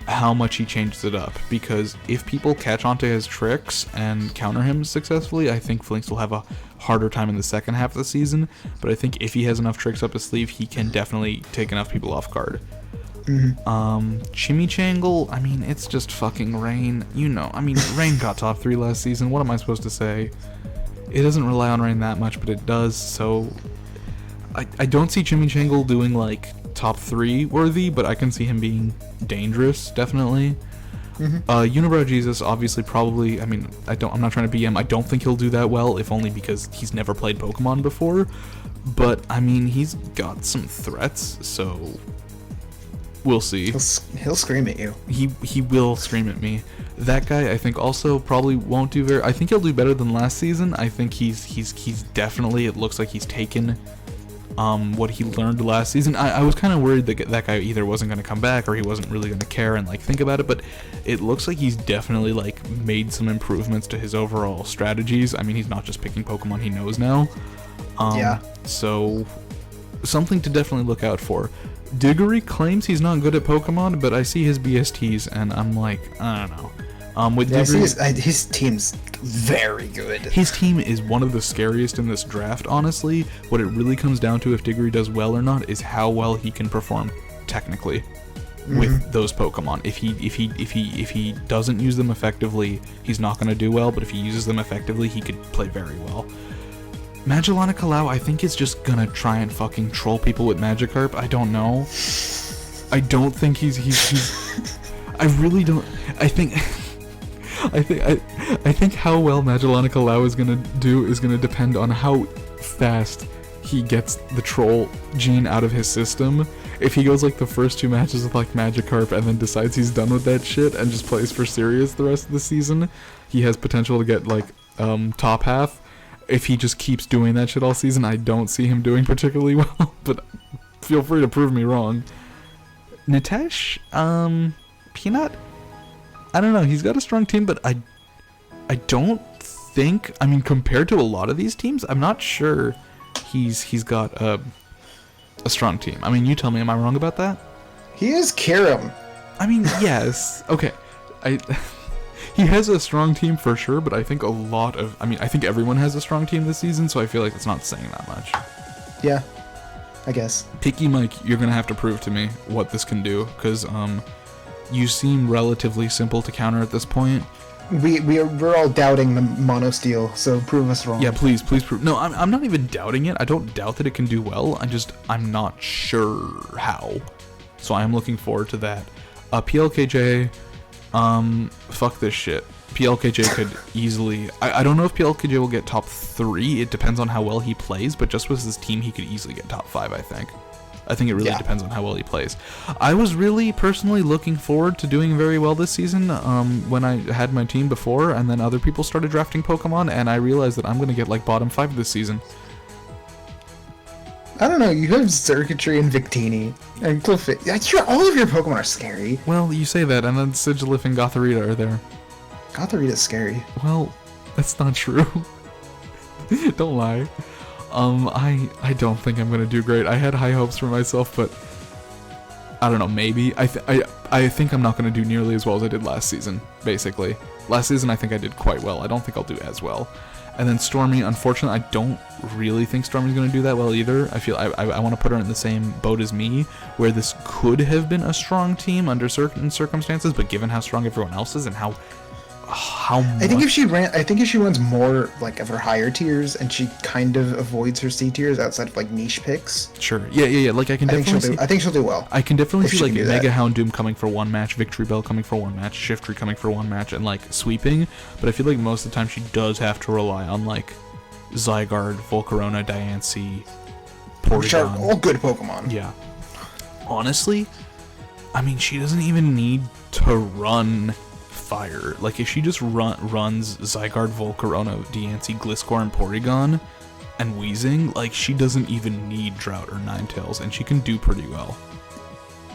how much he changes it up. Because if people catch onto his tricks and counter him successfully, I think Vlinks will have a harder time in the second half of the season. But I think if he has enough tricks up his sleeve, he can definitely take enough people off guard. Chimichangle, I mean, it's just fucking Rain. You know, I mean, Rain got top 3 last season. What am I supposed to say? It doesn't rely on Rain that much, but it does, so... I don't see Chimichangle doing, like, top 3 worthy, but I can see him being dangerous, definitely. Unibrow Jesus, obviously, probably, I mean, I'm not trying to be him. I don't think he'll do that well, if only because he's never played Pokemon before. But, I mean, he's got some threats, so... We'll see. He'll scream at you. He will scream at me. That guy, I think, also probably won't do very. I think he'll do better than last season. I think he's definitely. It looks like he's taken what he learned last season. I was kind of worried that that guy either wasn't going to come back or he wasn't really going to care and like think about it. But it looks like he's definitely like made some improvements to his overall strategies. I mean, he's not just picking Pokemon he knows now. Yeah. So something to definitely look out for. Diggory claims he's not good at Pokemon, but I see his BSTs and I'm like, I don't know. With Diggory, his team's very good. His team is one of the scariest in this draft, honestly. What it really comes down to if Diggory does well or not is how well he can perform technically with those Pokemon. If he doesn't use them effectively, he's not going to do well, but if he uses them effectively, he could play very well. Magellanic-Kalau, I think, is just gonna try and fucking troll people with Magikarp. I don't know. I don't think he's I really don't. I think how well Magellanic-Kalau is gonna do is gonna depend on how fast he gets the troll gene out of his system. If he goes like the first 2 matches with like Magikarp and then decides he's done with that shit and just plays for serious the rest of the season, he has potential to get like top half. If he just keeps doing that shit all season, I don't see him doing particularly well, but feel free to prove me wrong. Nitesh, Peanut, I don't know, he's got a strong team, but I don't think, I mean, compared to a lot of these teams, I'm not sure he's got a strong team. I mean, you tell me, am I wrong about that? He is Kirim. I mean, yes, okay, he has a strong team for sure, but I think I think everyone has a strong team this season, so I feel like it's not saying that much. Yeah, I guess. Picky Mike, you're gonna have to prove to me what this can do, because you seem relatively simple to counter at this point. We're all doubting the Monosteel, so prove us wrong. Yeah, please prove. No, I'm not even doubting it. I don't doubt that it can do well. I'm not sure how. So I am looking forward to that. PLKJ. Fuck this shit. PLKJ could easily... I don't know if PLKJ will get top 3. It depends on how well he plays, but just with his team, he could easily get top 5, I think. I think it really depends on how well he plays. I was really personally looking forward to doing very well this season when I had my team before, and then other people started drafting Pokemon, and I realized that I'm going to get like bottom 5 this season. I don't know, you have Circuitry and Victini, and Clifford. All of your Pokemon are scary. Well, you say that, and then Sigilyph and Gothorita are there. Gothorita's scary. Well, that's not true. Don't lie. I don't think I'm gonna do great. I had high hopes for myself, but I don't know, maybe. I think I'm not going to do nearly as well as I did last season, basically. Last season, I think I did quite well. I don't think I'll do as well. And then Stormy, unfortunately, I don't really think Stormy's going to do that well either. I feel I want to put her in the same boat as me, where this could have been a strong team under certain circumstances, but given how strong everyone else is and how much... I think if she runs more like of her higher tiers and she kind of avoids her C tiers outside of like niche picks. Sure. Yeah. Like I can definitely I think she'll do well. I can definitely see like Mega that. Houndoom coming for one match, Victory Bell coming for one match, Shiftry coming for one match, and like sweeping. But I feel like most of the time she does have to rely on like Zygarde, Volcarona, Diancie, Which are Porygon. all good Pokemon. Yeah. Honestly, I mean, she doesn't even need to run fire. Like, if she just runs Zygarde, Volcarona, Diancie, Gliscor, and Porygon, and Weezing, like, she doesn't even need Drought or Ninetales, and she can do pretty well.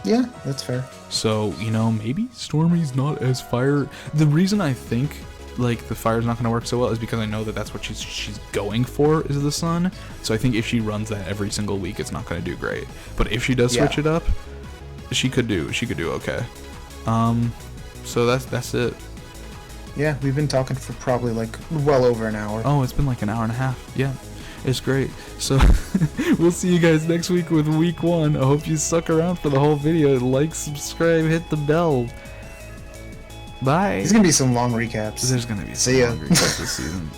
Yeah, that's fair. So, you know, maybe Stormy's not as fire. The reason I think, like, the fire's not going to work so well is because I know that that's what she's going for, is the sun. So I think if she runs that every single week, it's not going to do great. But if she does switch it up, she could do okay. So that's it. Yeah, we've been talking for probably like well over an hour. Oh, it's been like an hour and a half. Yeah, it's great. So we'll see you guys next week with week 1. I hope you stuck around for the whole video. Like, subscribe, hit the bell. Bye. There's gonna be some long recaps. There's gonna be some See ya. longer recaps this season.